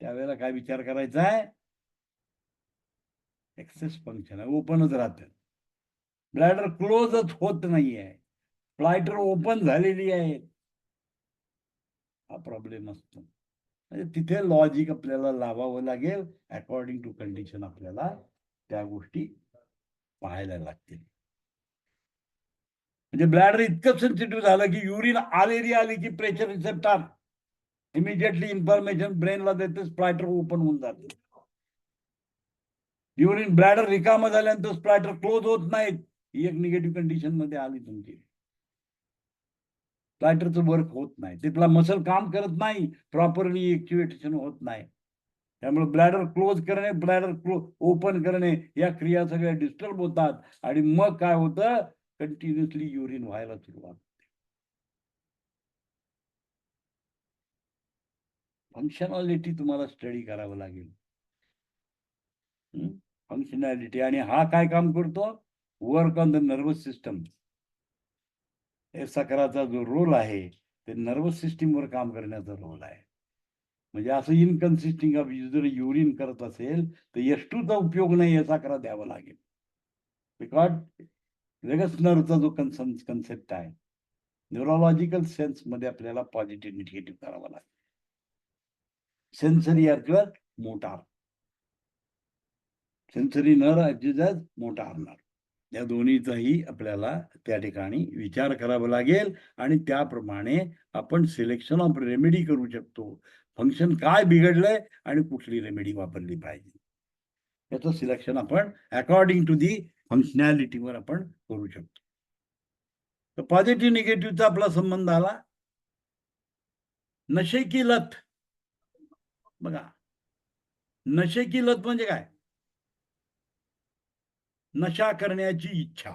S1: त्यावेळेला काय विचार करायचा आहे? एक्सेस फंक्शन आहे, ओपनच राहतं. ब्लॅडर क्लोजच होत नाहीये, स्प्लायटर ओपन झालेली आहे, हा प्रॉब्लेम असतो. म्हणजे तिथे लॉजिक आपल्याला लावावं लागेल. अकॉर्डिंग टू कंडिशन आपल्याला त्या गोष्टी पाहायला लागतील. म्हणजे ब्लॅडर इतकं सेन्सिटिव्ह झालं की युरिन आली की प्रेशर रिसेप्टर इमिजिएटली इन्फॉर्मेशन ब्रेनला देते, स्प्लायटर ओपन होऊन जाते. युरिन ब्लॅडर रिकामा झाल्यानंतर स्प्लायटर क्लोज होत नाहीत, ही एक निगेटिव्ह कंडिशन मध्ये आली तुमची. स्प्लायटरचं वर्क होत नाही, तिथला मसल काम करत नाही, प्रॉपरली एक्टिव्हेशन होत नाही. त्यामुळे ब्लॅडर क्लोज करणे, ब्लॅडर ओपन करणे या क्रिया सगळ्या डिस्टर्ब होतात, आणि मग काय होतं? कंटिन्युअसली युरिन व्हायला सुरुवात. फंक्शनॅलिटी तुम्हाला स्टडी करावं लागेल. फंक्शनॅलिटी. आणि हा काय काम करतो? Work on the nervous system. S11चा जो रोल आहे ते नर्वस सिस्टीमवर काम करण्याचा रोल आहे. म्हणजे असं इनकन्सिस्टिंग ऑफ जर युरिन करत असेल तर S2 चा उपयोग नाही, S11 द्यावा लागेल. बिकॉज वेगस नर्वचा जो कन्सेप्ट आहे, न्यूरोलॉजिकल सेन्स मध्ये आपल्याला पॉझिटिव्ह निगेटिव्ह करावा लागेल. सेन्सरी अर्थ मोटार, सेन्सरी नर मोटार नर, या दोन्हीचाही आपल्याला त्या ठिकाणी विचार करावा लागेल. आणि त्याप्रमाणे आपण सिलेक्शन ऑफ रेमेडी करू शकतो. फंक्शन काय बिघडलंय आणि कुठली रेमेडी वापरली पाहिजे याचं सिलेक्शन आपण अकॉर्डिंग टू दी फंक्शनॅलिटीवर आपण करू शकतो. तर पॉझिटिव्ह निगेटिव्हचा आपला संबंध आला. नशे की लत बघा, नशे की लत म्हणजे काय? नशा करण्याची इच्छा.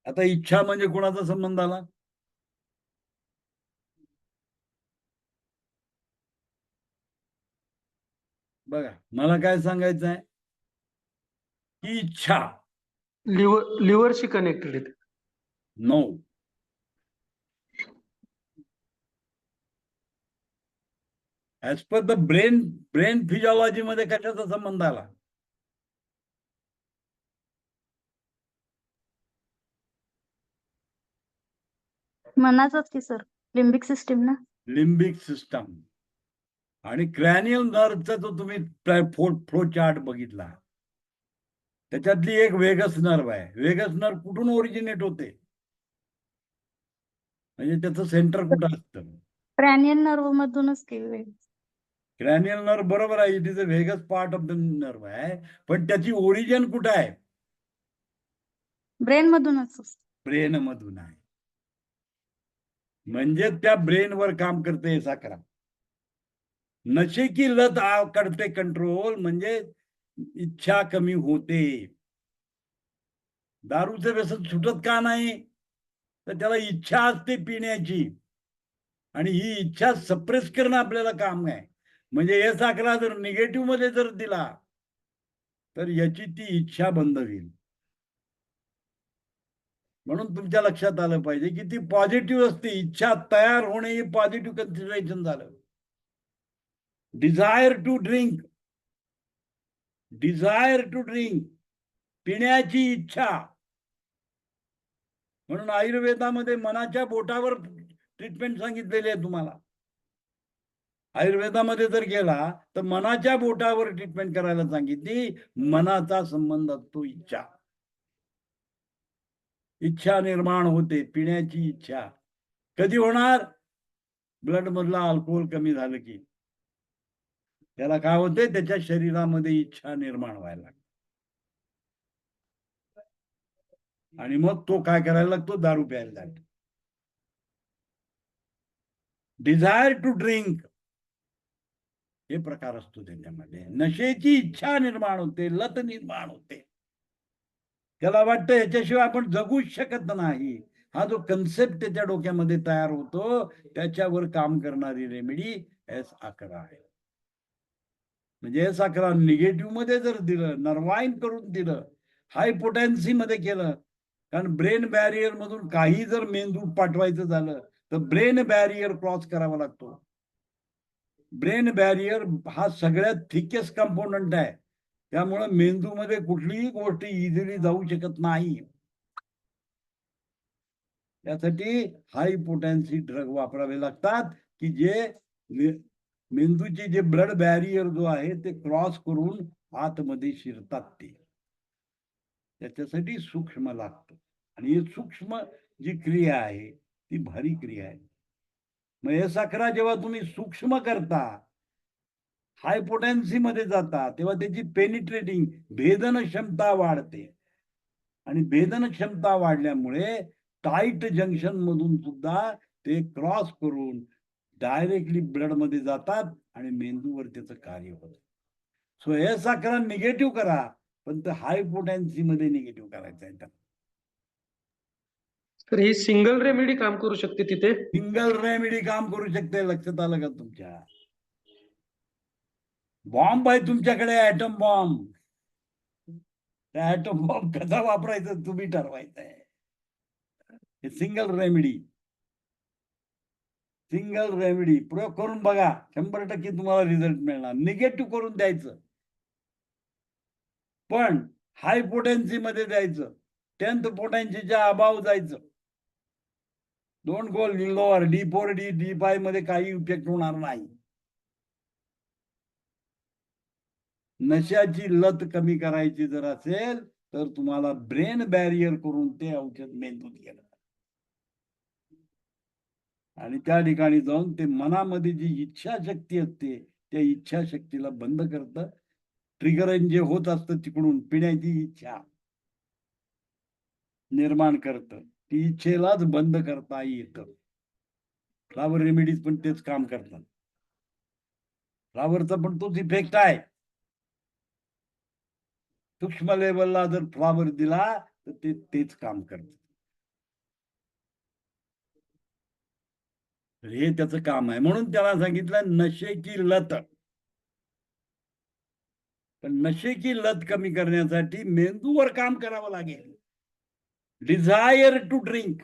S1: आता इच्छा म्हणजे कोणाचा संबंध आला? बघा, मला काय सांगायचं आहे की इच्छा
S4: लिव्हरशी कनेक्टेड आहेत.
S1: No. As per the brain physiology मध्ये कशाचा संबंध आला?
S5: मनाचाच की सर, लिम्बिक सिस्टीम ना.
S1: लिम्बिक सिस्टम आणि क्रॅनियल नर्वचा जो तुम्ही फ्लो चार्ट बघितला, त्याच्यातली एक वेगस नर्व आहे. वेगस नर्व कुठून ओरिजिनेट होते? म्हणजे त्याचं सेंटर कुठं असतं?
S5: क्रॅनियल नर्व मधूनच की
S1: क्रॅनियल नर्व बरोबर आहे, it is a vagus part of the nerve आहे, पण त्याची ओरिजिन कुठं आहे?
S5: ब्रेन मधूनच.
S1: ब्रेन मधून आहे. म्हणजे त्या ब्रेनवर काम करते हे साखरा. नशे की लत करते कंट्रोल, म्हणजे इच्छा कमी होते. दारूचं व्यसन सुटत का नाही? तर त्याला इच्छा असते पिण्याची, आणि ही इच्छा सप्रेस करणं आपल्याला काम आहे. म्हणजे हे साखरा जर निगेटिव्ह मध्ये जर दिला तर याची ती इच्छा बंद होईल. म्हणून तुमच्या लक्षात आलं पाहिजे की ती पॉझिटिव्ह असते. इच्छा तयार होणे हे पॉझिटिव्ह कन्सिडरेशन झालं. डिझायर टू ड्रिंक, पिण्याची इच्छा. म्हणून आयुर्वेदामध्ये मनाच्या बोटावर ट्रीटमेंट सांगितलेली आहे तुम्हाला. आयुर्वेदामध्ये जर गेला तर मनाच्या बोटावर ट्रीटमेंट करायला सांगितली. मनाचा संबंध असतो इच्छा. इच्छा निर्माण होते, पिण्याची इच्छा. कधी होणार? ब्लड मधला अल्कोहोल कमी झालं की त्याला काय होते? त्याच्या शरीरामध्ये इच्छा निर्माण व्हायला लागते, आणि मग तो काय करायला लागतो? दारू प्यायला लागतो. डिझायर टू ड्रिंक हे प्रकार असतो त्याच्यामध्ये. नशेची इच्छा निर्माण होते, लत निर्माण होते. त्याला वाटतं ह्याच्याशिवाय आपण जगूच शकत नाही. हा जो कन्सेप्ट त्याच्या डोक्यामध्ये तयार होतो, त्याच्यावर काम करणारी रेमेडी S11 आहे. म्हणजे S11 निगेटिव्ह मध्ये जर दिलं, नर्वाईन करून दिलं, हाय पोटेन्सी मध्ये केलं, कारण ब्रेन बॅरियर मधून काही जर मेंदूत पाठवायचं झालं तर ब्रेन बॅरियर क्रॉस करावा लागतो. ब्रेन बॅरियर हा सगळ्यात थिकेस्ट कंपोनंट आहे. त्यामुळे मेंदूमध्ये कुठलीही गोष्ट इझिली जाऊ शकत नाही. त्यासाठी हाय पोटेन्सी ड्रग वापरावे लागतात की जे मेंदूची जे ब्लड बॅरियर जो आहे ते क्रॉस करून आतमध्ये शिरतात. ते त्याच्यासाठी सूक्ष्म लागतं, आणि ही सूक्ष्म जी क्रिया आहे ती भारी क्रिया आहे. मग हे साखरा जेव्हा तुम्ही सूक्ष्म करता, हाय पोटेन्सी मध्ये जाता, तेव्हा त्याची पेनिट्रेटिंग भेदन क्षमता वाढते, आणि भेदन क्षमता वाढल्यामुळे टाईट जंक्शन मधून सुद्धा ते क्रॉस करून डायरेक्टली ब्लड मध्ये जातात आणि मेंदूवर त्याचं कार्य होतं. सो हे साखरा निगेटिव्ह करा, पण ते हाय पोटेन्सी मध्ये निगेटिव्ह करायचं आहे.
S4: तर ही सिंगल रेमेडी काम करू शकते तिथे.
S1: सिंगल रेमेडी काम करू शकते. लक्षात आलं का तुमच्या? बॉम्ब आहे तुमच्याकडे, ऍटम बॉम्ब. त्या ऍटम बॉम्ब कसा वापरायचा तुम्ही ठरवायचंय. हे सिंगल रेमेडी प्रयोग करून बघा, 100% तुम्हाला रिझल्ट मिळणार. निगेटिव्ह करून द्यायचं, पण हाय पोटेन्सी मध्ये द्यायचं. 10th पोटेन्सीच्या अभाव जायचं. Don't go lower. D4 D5 मध्ये काही इफेक्ट होणार नाही. नशाची लत कमी करायची जर असेल तर तुम्हाला ब्रेन बॅरियर करून ते औषध मेंदूत गेलं, आणि त्या ठिकाणी जाऊन ते मनामध्ये जी इच्छाशक्ती असते त्या इच्छाशक्तीला बंद करतं. ट्रिगरन जे होत असतं तिकडून पिण्याची इच्छा निर्माण करतं. ती इच्छेलाच बंद करता येतं. फ्लावर रेमेडीज पण तेच काम करतात. फ्लावरचा पण तोच इफेक्ट आहे. सूक्ष्म लेवलला जर फ्लावर दिला तर ते तेच काम करत. हे त्याचं काम आहे. म्हणून त्याला सांगितलं नशे की लत. पण नशेची लत कमी करण्यासाठी मेंदूवर काम करावं लागेल. डिझायर टू ड्रिंक,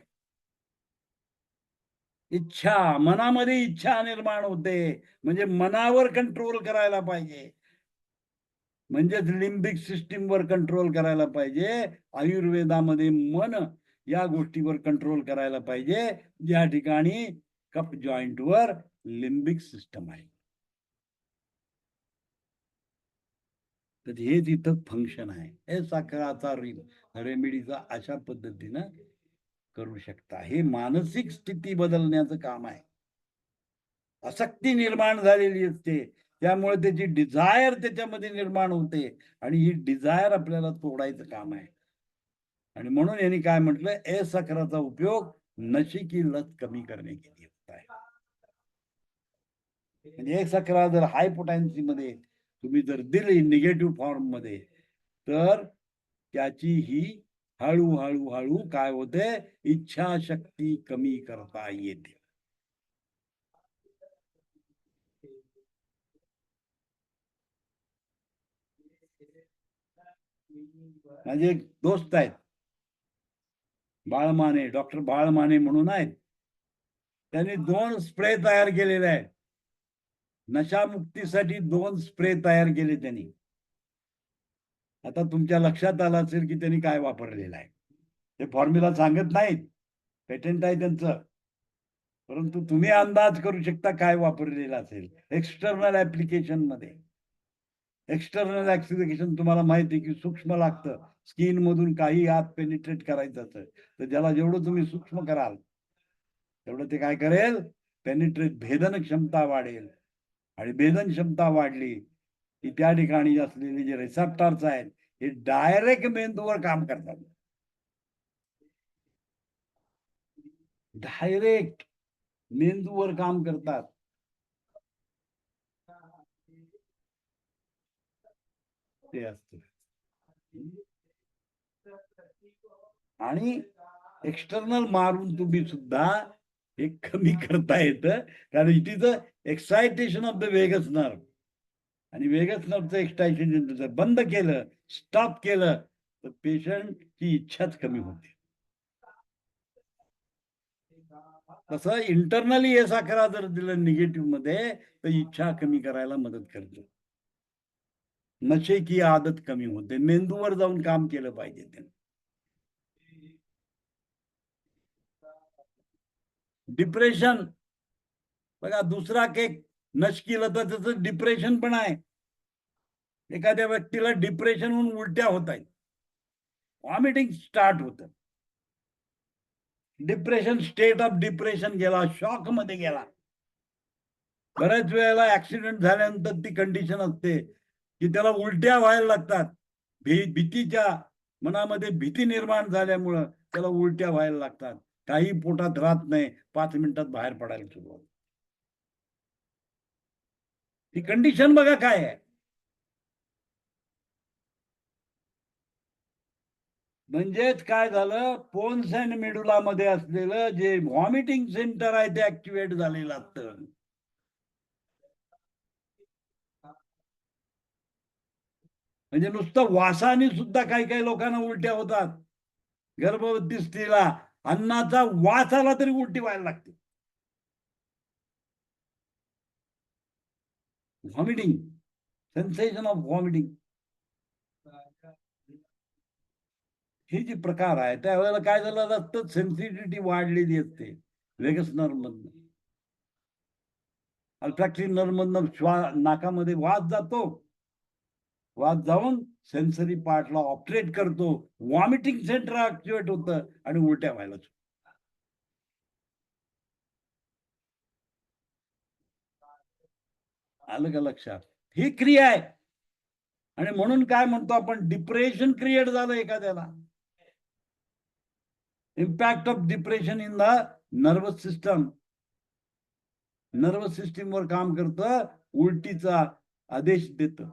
S1: इच्छा, मनामध्ये इच्छा निर्माण होते, म्हणजे मनावर कंट्रोल करायला पाहिजे, म्हणजेच लिम्बिक सिस्टीमवर कंट्रोल करायला पाहिजे. आयुर्वेदामध्ये मन या गोष्टीवर कंट्रोल करायला पाहिजे, ज्या ठिकाणी कप जॉईंटवर लिम्बिक सिस्टम आहे. तर हे तिथं फंक्शन आहे. हे साखराचा रेमेडीचा अशा पद्धतीनं करू शकता. हे मानसिक स्थिती बदलण्याचं काम आहे. आसक्ती निर्माण झालेली असते, त्यामुळे त्याची डिझायर त्याच्यामध्ये निर्माण होते आणि ही डिझायर आपल्याला तोडायचं काम आहे. आणि म्हणून यांनी काय म्हटलं, साखराचा उपयोग नशे की लत कमी करने के लिए होता है. म्हणजे साखरा जर हाय पोटॅन्सी मध्ये तुम्ही जर दिली निगेटिव्ह फॉर्म मध्ये, तर त्याची ही हळूहळू हळू काय होते, इच्छाशक्ती कमी करता येते. माझे एक दोस्त आहेत, बाळमाने, डॉक्टर बाळमाने म्हणून आहेत. त्यांनी 2 स्प्रे तयार केलेले आहेत. नशामुक्तीसाठी 2 स्प्रे तयार केले त्यांनी. आता तुमच्या लक्षात आलं असेल की त्यांनी काय वापरलेलं आहे. ते फॉर्म्युला सांगत नाहीत, पेटंट आहे त्यांचं, परंतु तुम्ही अंदाज करू शकता काय वापरलेलं असेल. एक्सटर्नल ऍप्लिकेशन मध्ये, एक्सटर्नल ऍप्लिकेशन तुम्हाला माहिती आहे की सूक्ष्म लागतं. स्किन मधून काही आत पेनिट्रेट करायचं असेल तर ज्याला जेवढं तुम्ही सूक्ष्म कराल तेवढं ते काय करेल, पेनिट्रेट, भेदन क्षमता वाढेल. आणि भेदन क्षमता वाढली की त्या ठिकाणी असलेले जे रिसेप्टर्स आहेत हे डायरेक्ट मेंदूवर काम करतात. डायरेक्ट मेंदूवर काम करतात. ते असत. आणि एक्सटर्नल मारून तुम्ही सुद्धा हे कमी करता येतं, कारण it is a excitation of the vagus nerve. आणि वेगस नर्वचं एक्सायटेशन जर बंद केलं, स्टॉप केलं, तर पेशंटची इच्छाच कमी होते. तसं इंटरनली हे साखरा जर दिलं निगेटिव्ह मध्ये तर इच्छा कमी करायला मदत करतो. नशे की आदत कमी होते. मेंदूवर जाऊन काम केलं पाहिजे त्याने. डिप्रेशन बघा, दुसरा केक नश केलं तर त्याचं डिप्रेशन पण आहे. एखाद्या व्यक्तीला डिप्रेशन होऊन उलट्या होत आहेत, व्हॉमिटिंग स्टार्ट होतं. डिप्रेशन, स्टेट ऑफ डिप्रेशन गेला, शॉक मध्ये गेला. बऱ्याच वेळेला ऍक्सिडेंट झाल्यानंतर ती कंडिशन असते की त्याला उलट्या व्हायला लागतात. भीतीच्या मनामध्ये भीती निर्माण झाल्यामुळं त्याला उलट्या व्हायला लागतात. काही पोटात राहत नाही, 5 मिनिटात बाहेर पडायला सुरुवात. ही कंडिशन बघा काय आहे. म्हणजेच काय झालं, पोन्स अँड मेडुला मध्ये असलेलं जे व्हॉमिटिंग सेंटर आहे ते ऍक्टिव्हेट झालेलं असतं. म्हणजे नुसतं वासाने सुद्धा काही काही लोकांना उलट्या होतात. गर्भवती स्त्रीला अन्नाचा वास आला तरी उलटी व्हायला लागते. व्हॉमिटिंग, सेन्सेशन ऑफ व्हॉमिटिंग, हे जे प्रकार आहे त्यावेळेला काय झालं असतं, सेन्सिटिव्हिटी वाढलेली असते वेगस नर्व मधनं. अल्फॅक्टरी नर्व मधनं नाकामध्ये वास जातो, वास जाऊन सेन्सरी पार्टला ऑपरेट करतो, व्हॉमिटिंग सेंटर ऍक्टिव्हेट होतं आणि उलट्या व्हायला. आलं का लक्षात? ही क्रिया आहे. आणि म्हणून काय म्हणतो आपण, डिप्रेशन क्रिएट झालं एखाद्याला. Impact of depression in the nervous system. Nervous सिस्टीमवर काम करतं उलटीचा आदेश देतं.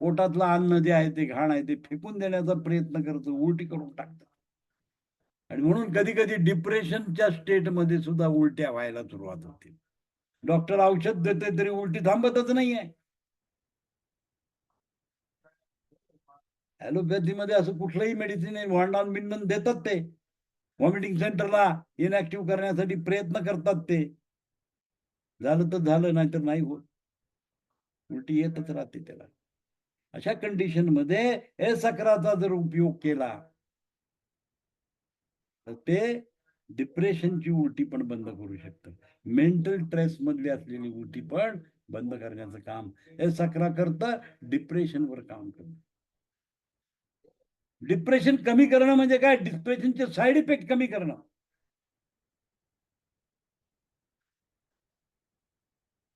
S1: पोटातलं अन्न जे आहे ते घाण आहे ते फेकून देण्याचा प्रयत्न करतं, उलटी करून टाकतं. आणि म्हणून कधी कधी डिप्रेशनच्या स्टेटमध्ये सुद्धा उलट्या व्हायला सुरुवात होते. डॉक्टर औषध देते तरी उलटी थांबतच नाहीये. ॲलोपॅथीमध्ये असं कुठलंही मेडिसिन वांडण बिंडण देतात ते. व्हॉमिटिंग सेंटरला इनॅक्टिव्ह करण्यासाठी प्रयत्न करतात ते. झालं तर झालं, नाही तर नाही होत. उलटी येतच राहते त्याला. अशा कंडिशन मध्ये हे सक्राचा जर उपयोग केला तर ते डिप्रेशनची उलटी पण बंद करू शकतं. मेंटल स्ट्रेस मधली असलेली उलटी पण बंद करण्याचं काम हे सक्रा करतं. डिप्रेशनवर काम करतं. डिप्रेशन कमी करणं म्हणजे काय? डिप्रेशनचे साईड इफेक्ट कमी करणं.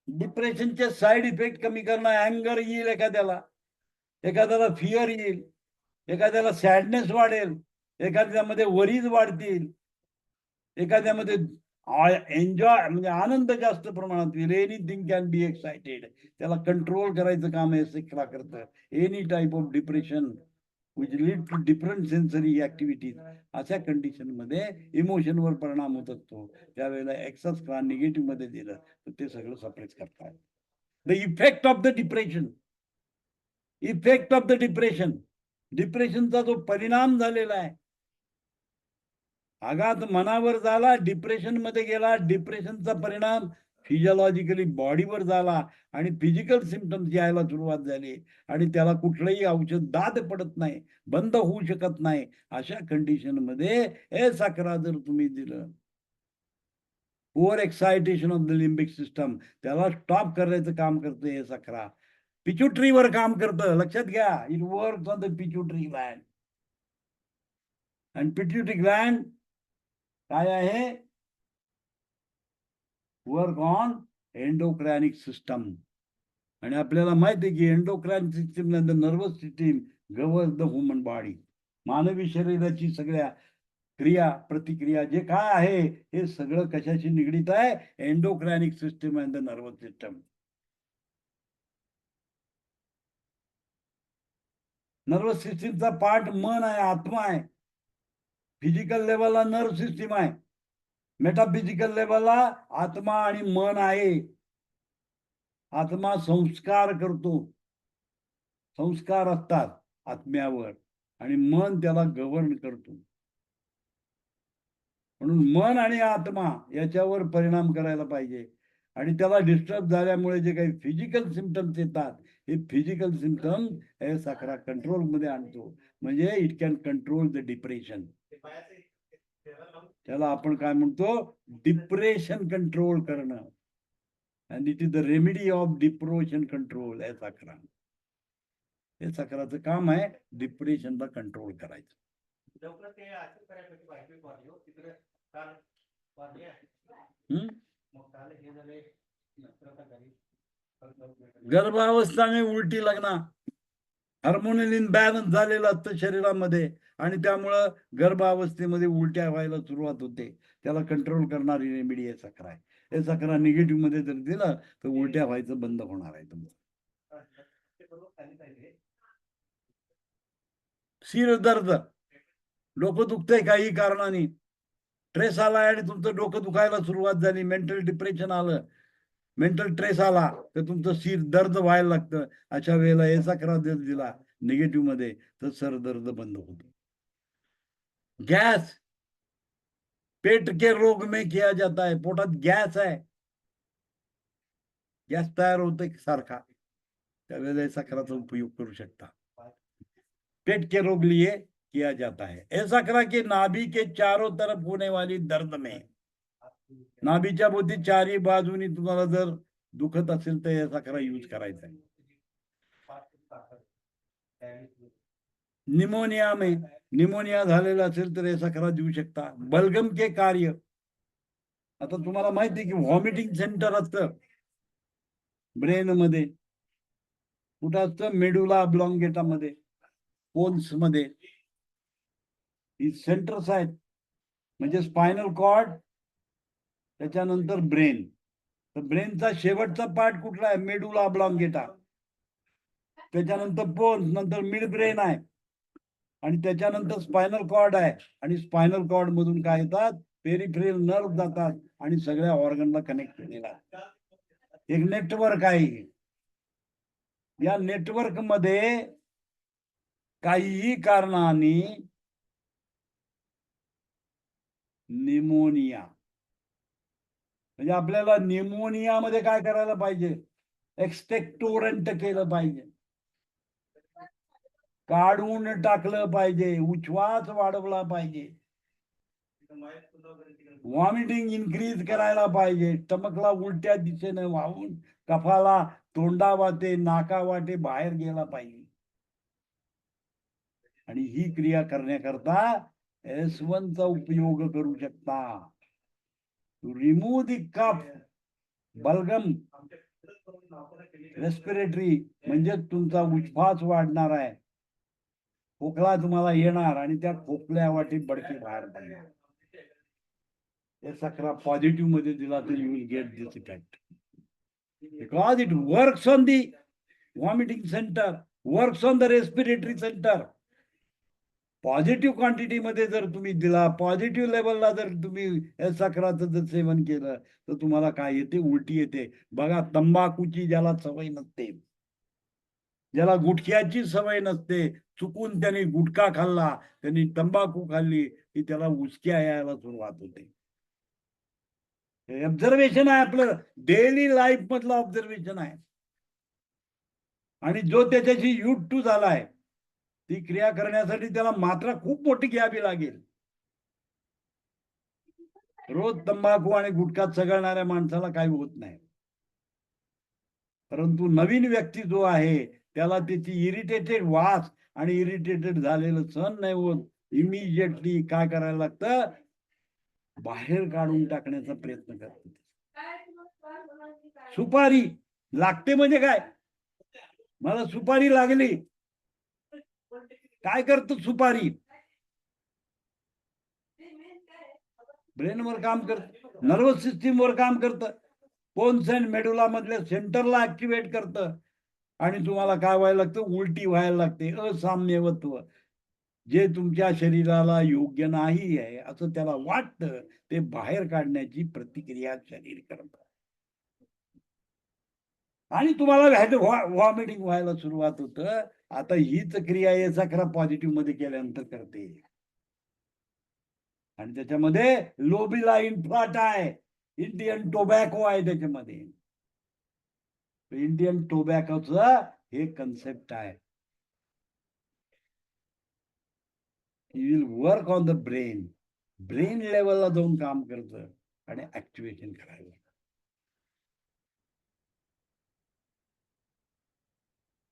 S1: डिप्रेशनचे साईड इफेक्ट कमी करणं. अँगर येईल एखाद्याला, एखाद्याला फिअर येईल, एखाद्याला सॅडनेस वाढेल, एखाद्यामध्ये वरीज वाढतील, एखाद्यामध्ये एन्जॉय म्हणजे आनंद जास्त प्रमाणात येईल. Anything can be excited. त्याला कंट्रोल करायचं काम हे सक्रा करतं. Any type of depression which lead to different sensory activities. अशा कंडिशन मध्ये इमोशनवर परिणाम होत असतो. त्यावेळेला एक्सेस किंवा निगेटिव्ह मध्ये दिलं तर ते सगळं सप्रेस करतात. The effect of the depression. Effect of the depression. डिप्रेशनचा जो परिणाम झालेला आहे, आघात मनावर झाला, डिप्रेशन मध्ये गेला. डिप्रेशनचा परिणाम फिजिओलॉजिकली बॉडीवर झाला आणि फिजिकल सिम्पटम्स यायला सुरुवात झाली आणि त्याला कुठलंही औषध दाद पडत नाही, बंद होऊ शकत नाही. अशा कंडिशन मध्ये हे सक्रा जर तुम्ही दिलं, over excitation of the limbic system, त्याला स्टॉप करायचं काम करतं हे सक्रा. पिच्युटरीवर काम करतं. लक्षात घ्या, it works on the pituitary gland. आणि पिट्युटरी ग्लँड काय आहे? Work on endocrine system. आणि आपल्याला माहिती आहे की endocrine system the nervous system governs the human body. मानवी शरीराची सगळ्या क्रिया प्रतिक्रिया जे काय आहे हे सगळं कशाशी निगडीत आहे? Endocrine system and the nervous system. Nervous सिस्टीमचा पार्ट मन आहे, आत्मा आहे. फिजिकल लेवलला नर्व सिस्टीम आहे. मेटाफिजिकल लेवलला आत्मा आणि मन आहे. आत्मा संस्कार करतो, संस्कार असतात आत्म्यावर आणि मन त्याला गव्हर्न करतो. म्हणून मन आणि आत्मा याच्यावर परिणाम करायला पाहिजे. आणि त्याला डिस्टर्ब झाल्यामुळे जे काही फिजिकल सिम्पटम्स येतात, हे फिजिकल सिम्पटम्स हे सक्रा कंट्रोल मध्ये आणतो. म्हणजे it can control the depression. त्याला आपण काय म्हणतो? डिप्रेशन कंट्रोल करणं. and it is the remedy of depression control. हे सक्रा, हे सक्राचं काम आहे डिप्रेशनला कंट्रोल करायचं. गर्भावस्था में उलटी लगना, हार्मोनल इनबॅलन्स झालेलं असतं शरीरामध्ये आणि त्यामुळं गर्भावस्थेमध्ये उलट्या व्हायला सुरुवात होते. त्याला कंट्रोल करणारी रेमेडी हे सक्रा आहे. हे सक्रा निगेटिव्ह मध्ये जर दिलं तर उलट्या व्हायचं बंद होणार आहे तुमचं. शिर दर्द, डोकं दुखतंय काही कारणाने, ट्रेस आलाय आणि तुमचं डोकं दुखायला सुरुवात झाली, मेंटल डिप्रेशन आलं, मेंटल ट्रेस आला तर तुमचं शिर दर्द व्हायला लागतं. अशा वेळेला हे सक्रा जर दिला निगेटिव्ह मध्ये तर सर दर्द बंद होतो. गॅस, पेट के रोग में किया जाता है. पोटात गॅस आहे, गॅस तयार होते सारखा, त्यावेळेला सक्राचा उपयोग करू शकता. पेट के रोग लिए किया जाता है. ऐसा करा कि नाभि के चारों तरफ होने वाली दर्द में, नाभीच्या भोवती चारही बाजूनी तुम्हाला जर दुखत असेल तर याचा सक्रा यूज करायचा आहे. निमोनिया में, निमोनिया झालेला असेल तर हे सक्रा देऊ शकता. बलगम के कार्य, आता तुम्हाला माहिती की व्हॉमिटिंग सेंटर असतं ब्रेन मध्ये. कुठं असतं? मेडुला ऑब्लॉंगेटा मध्ये, पोन्स मध्ये. ही सेंटर्स आहेत म्हणजे स्पायनल कॉर्ड, त्याच्यानंतर ब्रेन. तर ब्रेनचा शेवटचा पार्ट कुठला आहे? मेडुला ऑब्लॉंगेटा, त्याच्यानंतर पोन्स, नंतर मिड ब्रेन आहे, आणि त्याच्यानंतर स्पायनल कॉर्ड आहे, आणि स्पायनल कॉर्ड मधून काय येतात? पेरिफेरल नर्व जातात आणि सगळ्या ऑर्गनला कनेक्ट केलेला आहे. एक नेटवर्क आहे. या नेटवर्क मध्ये काहीही कारणाने निमोनिया, म्हणजे आपल्याला निमोनिया मध्ये काय करायला पाहिजे? एक्सपेक्टोरंट केलं पाहिजे, काढून टाकलं पाहिजे, उच्छ्वास वाढवला पाहिजे, व्हॉमिटिंग इन्क्रीज करायला पाहिजे, स्टमकला उलट्या दिशेने वाहून कफाला तोंडा वाटे नाका वाटे बाहेर गेला पाहिजे. आणि ही क्रिया करण्याकरता S1 चा उपयोग करू शकता. रिमूव्ह द कफ, बलगम रेस्पिरेटरी, म्हणजे तुमचा उच्छ्वास वाढणार आहे, खोकला तुम्हाला येणार, आणि त्या खोकल्या वाटी बडके बाहेर पडणार. हे 11 पॉझिटिव्ह मध्ये दिला तर you will get this effect, because it works on the vomiting centre, works on the respiratory centre. Positive quantity मध्ये जर तुम्ही दिला, पॉझिटिव्ह लेवलला जर तुम्ही S11चं जर सेवन केलं, तर तुम्हाला काय येते? उलटी येते. बघा, तंबाखूची ज्याला सवय नसते, ज्याला गुटख्याची सवय नसते, चुकून त्यांनी गुटखा खाल्ला, त्यांनी तंबाखू खाल्ली, की त्याला उचक्या यायला सुरुवात होते. ऑब्झर्वेशन आहे, आपलं डेली लाईफ मधलं ऑब्झर्वेशन आहे. आणि जो त्याच्याशी युट टू झालाय, ती क्रिया करण्यासाठी त्याला मात्रा खूप मोठी घ्यावी लागेल. रोज तंबाखू आणि गुटखा चघळणाऱ्या माणसाला काही होत नाही, परंतु नवीन व्यक्ती जो आहे त्याला त्याची इरिटेटेड वास आणि इरिटेटेड झालेलं सहन नाही होत. इमिजिएटली काय करायला लागतं? बाहेर काढून टाकण्याचा प्रयत्न करतो. सुपारी लागते म्हणजे काय? मला सुपारी लागली, काय करतो सुपारी? ब्रेनवर काम करत, नर्वस सिस्टीम वर काम करतं, पोन्स अँड मेडुला मधल्या सेंटरला ऍक्टिव्हेट करतं, आणि तुम्हाला काय व्हायला लागतं? उलटी व्हायला लागते. असाम्यवत्व, जे तुमच्या शरीराला योग्य नाही आहे असं त्याला वाटतं, ते बाहेर काढण्याची प्रतिक्रिया शरीर करतं, आणि तुम्हाला व्हॉमिटिंग व्हायला सुरुवात होतं. आता हीच क्रिया S11 पॉझिटिव्ह मध्ये केल्यानंतर करते. आणि त्याच्यामध्ये लोबिला इन्फ्लाटा आहे, इंडियन टोबॅको आहे त्याच्यामध्ये. इंडियन टोबॅकोचं हे कन्सेप्ट आहे. He will work on the brain, brain लेवलला जाऊन काम करतं आणि ऍक्टिव्हेशन करायला.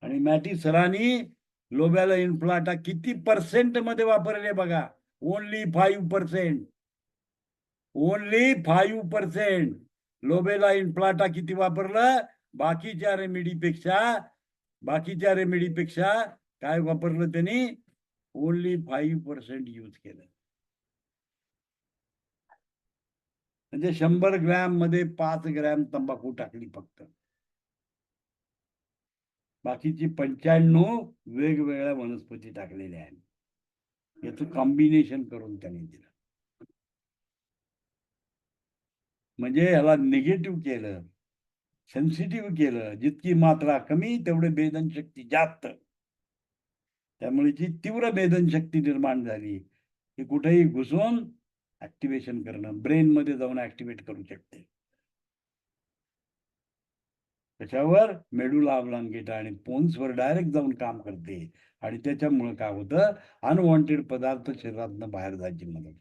S1: आणि मॅटी सरांनी लोबॅला इन्फ्लाटा किती % मध्ये वापरले बघा? ओनली 5%. ओनली 5%. लोबेला इन्फ्लाटा किती वापरलं? बाकीच्या रेमेडीपेक्षा काय वापरलं त्यांनी? ओनली 5% यूज केलं. म्हणजे 100 ग्रॅम मध्ये 5 ग्रॅम तंबाखू टाकली फक्त, बाकीची 95 वेगवेगळ्या वनस्पती टाकलेल्या आहेत. याचं कॉम्बिनेशन करून त्यांनी दिलं, म्हणजे ह्याला निगेटिव्ह केलं, सेन्सिटिव्ह केलं. जितकी मात्रा कमी तेवढे भेदन शक्ती जास्त, त्यामुळे जी तीव्र भेदन शक्ती निर्माण झाली, की कुठेही घुसून ऍक्टिव्हेशन करणं, ब्रेन मध्ये जाऊन ऍक्टिव्हेट करू शकते. त्याच्यावर मेडुला ऑब्लॉंगेटा आणि पोन्सवर डायरेक्ट जाऊन काम करते, आणि त्याच्यामुळे काय होतं? अनवॉन्टेड पदार्थ शरीरातून बाहेर जायची मदत.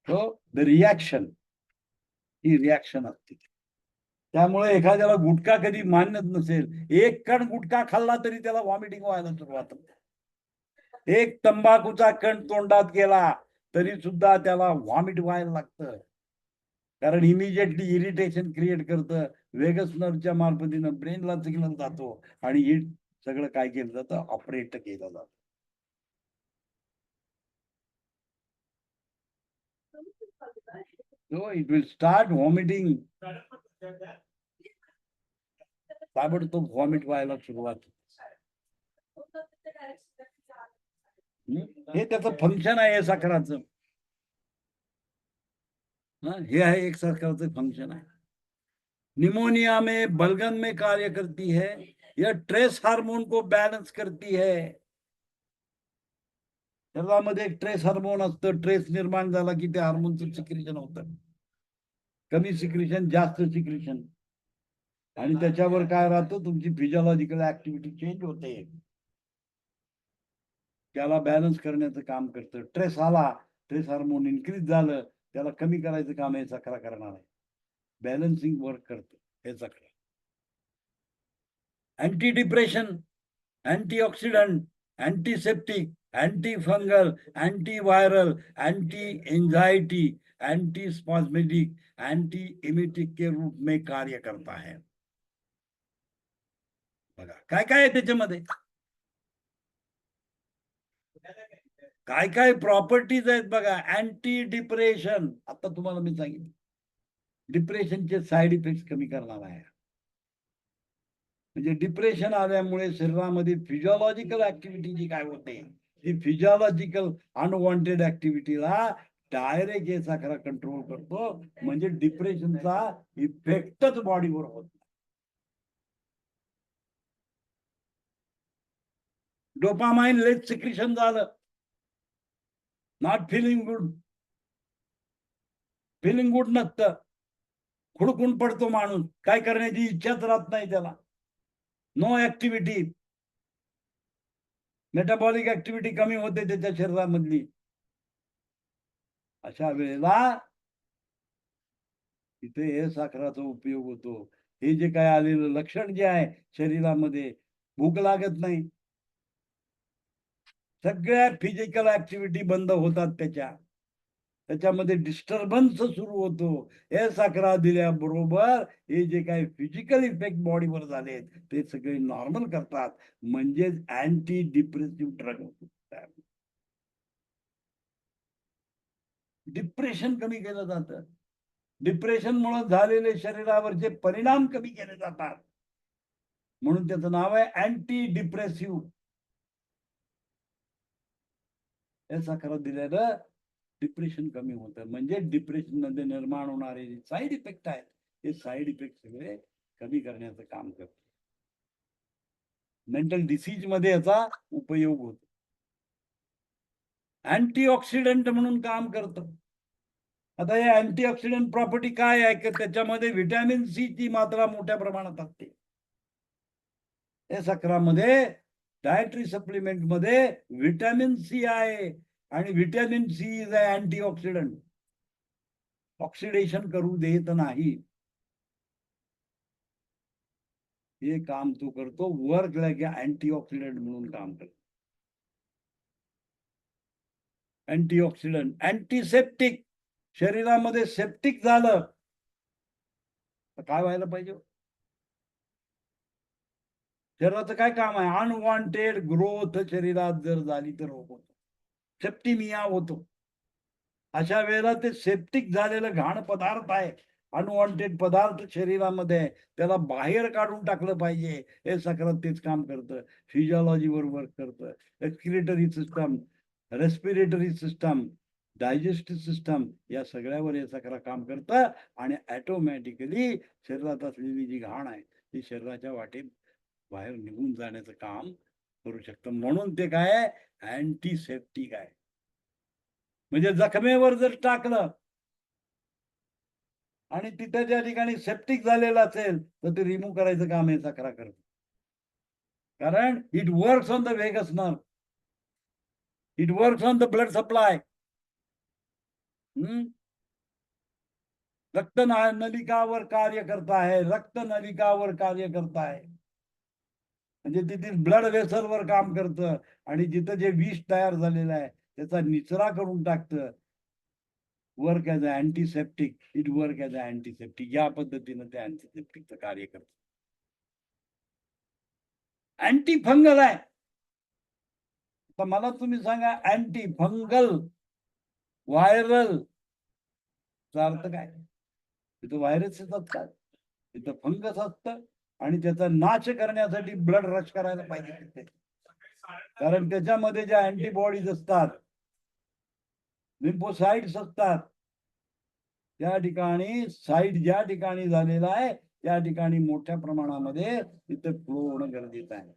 S1: So the reaction, he reaction असते. त्यामुळे एखाद्याला गुटखा कधी मान्यच नसेल, एक कण गुटखा खाल्ला तरी त्याला व्हॉमिटिंग व्हायला सुरुवात होते. एक तंबाखूचा कण तोंडात गेला तरी सुद्धा त्याला व्हॉमिट व्हायला लागतं, कारण इमिजिएटली इरिटेशन क्रिएट करतं. वेगस नर्वच्या मार्फतीनं ब्रेनला सिग्नल जातो, आणि हे सगळं काय केलं जातं? ऑपरेट केलं जातं. So it will start vomiting ताबडतोब व्हॉमिट व्हायला सुरुवात होते. हे त्याचं फंक्शन आहे हे साखराचं. हे आहे एक साखराचं फंक्शन आहे. निमोनिया में बलगम में कार्य करती है, यह ट्रेस हार्मोन को बैलेंस करती है. शरीरामध्ये एक ट्रेस हार्मोन असतं, ट्रेस निर्माण झाला की त्या हार्मोनचं सिक्रेशन होतं. कमी सिक्रेशन, जास्त सिक्रेशन, आणि त्याच्यावर काय राहतं, तुमची फिजिओलॉजिकल ऍक्टिव्हिटी चेंज होते. त्याला बॅलन्स करण्याचं काम करतं. ट्रेस आला, ट्रेस हार्मोन इन्क्रीज झालं, त्याला कमी करायचं काम हे साखरा करणार आहे. बॅलन्सिंग वर्क करतं हे साखरा. Anti depression, antioxidant, antiseptic, anti fungal, anti viral, anti anxiety, anti spasmodic, anti emetic के रूप में कार्य करता है. बघा काय काय आहे त्याच्यामध्ये, काय काय प्रॉपर्टीज आहेत बघा. अँटी डिप्रेशन, आता तुम्हाला मी सांगितलं, डिप्रेशनचे साईड इफेक्ट कमी करणार आहे. म्हणजे डिप्रेशन आल्यामुळे शरीरामध्ये फिजिओलॉजिकल ऍक्टिव्हिटी जी काय होते, ती फिजिओलॉजिकल अनवॉन्टेड ऍक्टिव्हिटीला डायरेक्ट हे साखरा कंट्रोल करतो. म्हणजे डिप्रेशनचा इफेक्टच बॉडीवर होत नाही. डोपामाइन लेस सिक्रेशन झालं, not feeling good, feeling good नसतं, खुडकून पडतो माणूस, काय करण्याची इच्छाच राहत नाही त्याला. नो ऍक्टिव्हिटी, मेटाबॉलिक ऍक्टिव्हिटी कमी होते त्याच्या शरीरामधली. अशा वेळेला तिथे हे साखराचा उपयोग होतो. हे जे काय आलेलं लक्षण जे आहे शरीरामध्ये, भूक लागत नाही, सगळ्या फिजिकल ऍक्टिव्हिटी बंद होतात, त्याच्यामध्ये डिस्टर्बन्स सुरू होतो. हे साखरा दिल्याबरोबर हे जे काही फिजिकल इफेक्ट बॉडीवर झाले ते सगळे नॉर्मल करतात. म्हणजेच अँटी डिप्रेसिव्ह ड्रग होतो. डिप्रेशन कमी केलं जातं. डिप्रेशन मुळे झालेले शरीरावरचे परिणाम कमी केले जातात. म्हणून त्याचं नाव आहे अँटी डिप्रेसिव्ह. हे साखर दिल्यानं डिप्रेशन कमी होतं. म्हणजे डिप्रेशन मध्ये निर्माण होणारे जे साईड इफेक्ट आहेत, हे साईड इफेक्ट सगळे कमी करण्याचं काम करतं. मेंटल डिसीज मध्ये याचा उपयोग होतो. अँटीऑक्सिडंट म्हणून काम करतं. आता हे अँटीऑक्सिडंट प्रॉपर्टी काय आहे की त्याच्यामध्ये व्हिटॅमिन सी ची मात्रा मोठ्या प्रमाणात असते. या साखरामध्ये डायटरी सप्लिमेंट मध्ये व्हिटॅमिन सी आहे, आणि vitamin C is a antioxidant. Oxidation करू देत नाही, हे काम तो करतो. वर्क लाईक अँटीऑक्सिडंट म्हणून काम करतो. अँटीऑक्सिडंट, अँटीसेप्टिक, शरीरामध्ये सेप्टिक झालं तर काय व्हायला पाहिजे, शरीराचं काय काम आहे, अनवॉन्टेड ग्रोथ शरीरात जर झाली तर होतो, सेप्टिमिया होतो. अशा वेळेला ते सेप्टिक झालेलं घाण पदार्थ आहे, अनवॉन्टेड पदार्थ शरीरामध्ये, त्याला बाहेर काढून टाकलं पाहिजे. हे साखर तेच काम करतं. फिजिओलॉजीवर वर्क करतं. Excretory system, respiratory system, digestive system, या सगळ्यावर हे साखर काम करतं. आणि ऑटोमॅटिकली शरीरात असलेली जी घाण आहे ती शरीराच्या वाटेत बाहेर निघून जाण्याचं काम करू शकतं. म्हणून ते काय आहे, अँटीसेप्टिक आहे. म्हणजे जखमेवर जर टाकलं आणि तिथे ज्या ठिकाणी सेप्टिक झालेलं असेल तर ते रिमूव्ह करायचं काम हे साखरा करतो. कारण it works on the vagus nerve, it works on the blood supply. रक्त नलिकावर कार्य करता है, रक्त नलिकावर कार्य करता है. म्हणजे तिथे ब्लड वेसलवर काम करतं, आणि जिथं जे विष तयार झालेलं आहे त्याचा निचरा करून टाकतं. Work as a antiseptic, it work as a antiseptic. या पद्धतीनं ते अँटीसेप्टिकचं कार्य करतं. अँटी फंगल आहे. तर मला तुम्ही सांगा, अँटी फंगल व्हायरल चा अर्थ काय? तिथं व्हायरस येतात काय? तिथं फंगस असतं आणि त्याचा नाश करण्यासाठी ब्लड रश करायला पाहिजे तिथे. कारण त्याच्यामध्ये ज्या अँटीबॉडीज असतात, लिम्फोसाइट्स असतात, त्या ठिकाणी साईट ज्या ठिकाणी झालेला आहे त्या ठिकाणी मोठ्या प्रमाणामध्ये तिथे फ्लो होणं गरजेचं आहे.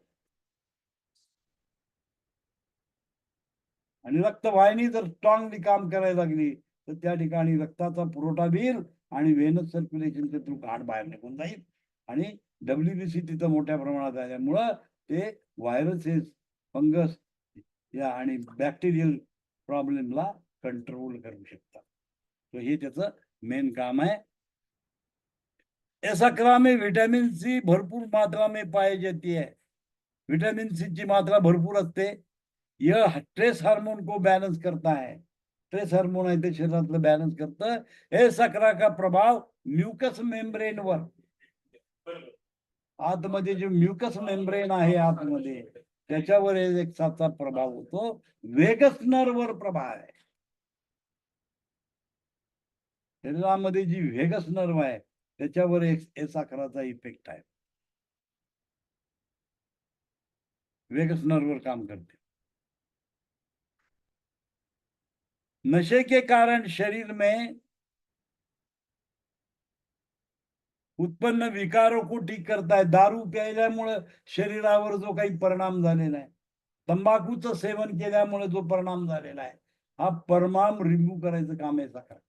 S1: आणि रक्तवाहिनी जर स्ट्रॉंगली काम करायला लागली तर त्या ठिकाणी रक्ताचा पुरवठा होईल आणि व्हेनस सर्क्युलेशनच्या थ्रू घाट बाहेर निघून जाईल आणि WBC तिथं मोठ्या प्रमाणात आल्यामुळं ते व्हायरसेस, फंगस या आणि बॅक्टेरियल प्रॉब्लेमला कंट्रोल करू शकतात. तो हे त्याचं मेन काम है. ऐसा करा में विटामिन सी भरपूर मात्रा में पाई जाती है. विटामिन सी की मात्रा भरपूर असते. यह स्ट्रेस हार्मोन को बैलेंस करता है. स्ट्रेस हार्मोन आहे ते शरीरातलं बॅलन्स करतं. हे सकरा का प्रभाव म्युकस मेम्ब्रेनवर, आतमध्ये जे म्युकस मेम्ब्रेन आहे आतमध्ये त्याच्यावर एक साचा प्रभाव होतो. वेगस नर्ववर प्रभाव आहे. शरीरामध्ये जी व्हेगस नर्व आहे त्याच्यावर एक साखराचा इफेक्ट आहे. वेगस नर्ववर काम करते. नशे के कारण शरीर में उत्पन्न विकारों को ठीक करता है. दारू प्यायल्यामुळे शरीरावर जो काही परिणाम झालेला आहे, तंबाखूचं सेवन केल्यामुळे जो परिणाम झालेला आहे, हा परिणाम रिमूव्ह करायचं काम आहे साखर,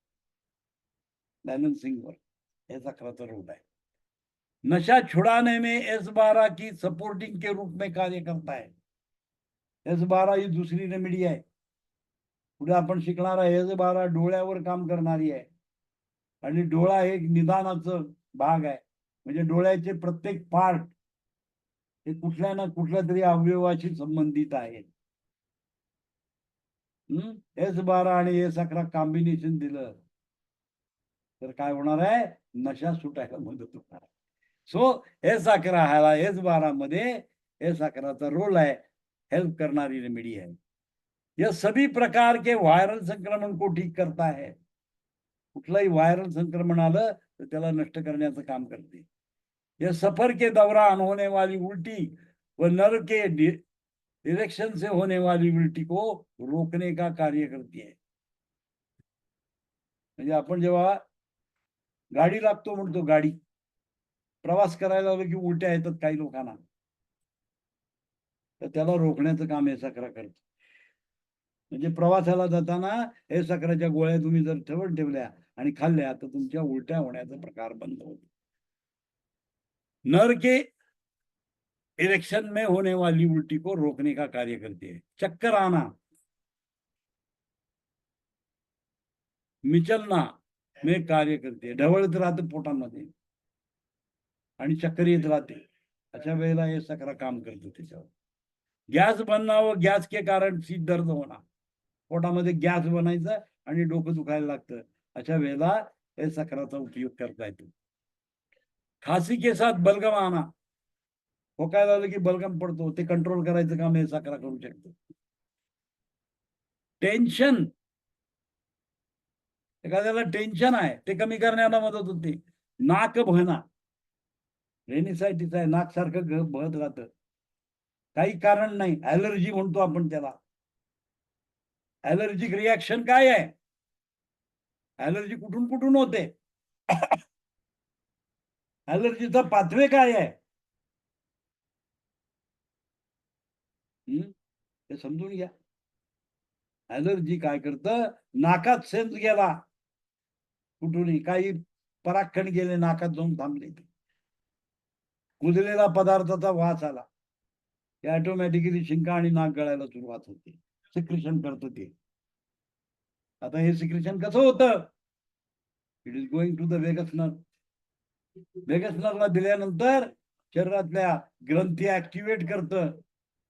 S1: बैलेंसिंग वर हे साखराचा रोल आहे. नशा छुड़ाने में S12 की सपोर्टिंग के रूप में कार्य करता है. S12 ही दुसरी रेमेडी आहे. पुढे आपण शिकणार आहे. S12 डोळ्यावर काम करणारी आहे आणि डोळा हे एक निदानाचं भाग आहे. म्हणजे डोळ्याचे प्रत्येक पार्ट हे कुठल्या ना कुठल्या तरी अवयवाशी संबंधित आहे. S12 आणि S11 कॉम्बिनेशन दिलं तर काय होणार आहे, नशा सुटायला मदत होणार आहे. सो S11 ह्याला S12 मध्ये S11चा रोल आहे, हेल्प करणारी रेमेडी है. यह सभी प्रकार के वायरल संक्रमण को ठीक करता है. कुठलाही वायरल संक्रमण आलं तर त्याला नष्ट करण्याचं काम करते. यह सफर के दौरान होने वाली उल्टी व नर के इरेक्शन से होने वाली उल्टी को रोकने का कार्य करती है. म्हणजे आपण जेव्हा गाडी लागतो म्हणतो, गाडी प्रवास करायला लागलो की उलट्या येतात काही लोकांना, तर त्याला रोखण्याचं काम हे साखरा करतो. म्हणजे प्रवासाला जाताना हे साखरेच्या गोळ्या तुम्ही जर ठेवल्या आणि खाल्ल्या तर तुमच्या उलट्या होण्याचा प्रकार बंद होतो. नर के इरेक्शन में होने वाली उल्टी को रोकने का कार्य करती है. चक्कर आना, मिचलना में कार्य करते. ढवळत राहतं पोटामध्ये आणि चक्कर येत राहते. अशा वेळेला हे साखरा काम करतो त्याच्यावर. गॅस बनना व गॅस के कारण सीत दर्द होना, पोटामध्ये गॅस बनायचा आणि डोकं दुखायला लागतं. अशा वेळेला हे साखराचा उपयोग करता येतो. खासी के साथ बलगम आना, खोकायला लागलं की बलगम पडतो, ते कंट्रोल करायचं काम हे साखरा करू शकतो. टेन्शन, एखाद्याला टेन्शन आहे ते कमी करण्याला मदत होते. नाक बहना, रेनिसायटिस आहे, नाक सारखं बहत राहतं, काही कारण नाही, ॲलर्जी म्हणतो आपण त्याला. ॲलर्जिक रिॲक्शन काय आहे, ॲलर्जी कुठून कुठून होते, ॲलर्जीचा पाथवे काय आहे हे समजून घ्या. ॲलर्जी काय करतं, नाकात सेन्स गेला, कुठूनही काही परागकण गेले, नाकात जाऊन थांबले, कुजलेला पदार्थाचा वास आला, ऑटोमॅटिकली शिंका आणि नाक गळायला सुरुवात होते, सिक्रेशन करतो ते. आता हे सिक्रेशन कसं होतं, it is going to the vagus nerve. Vagus नर्वला दिल्यानंतर शरीरातल्या ग्रंथी ऍक्टिव्हेट करतं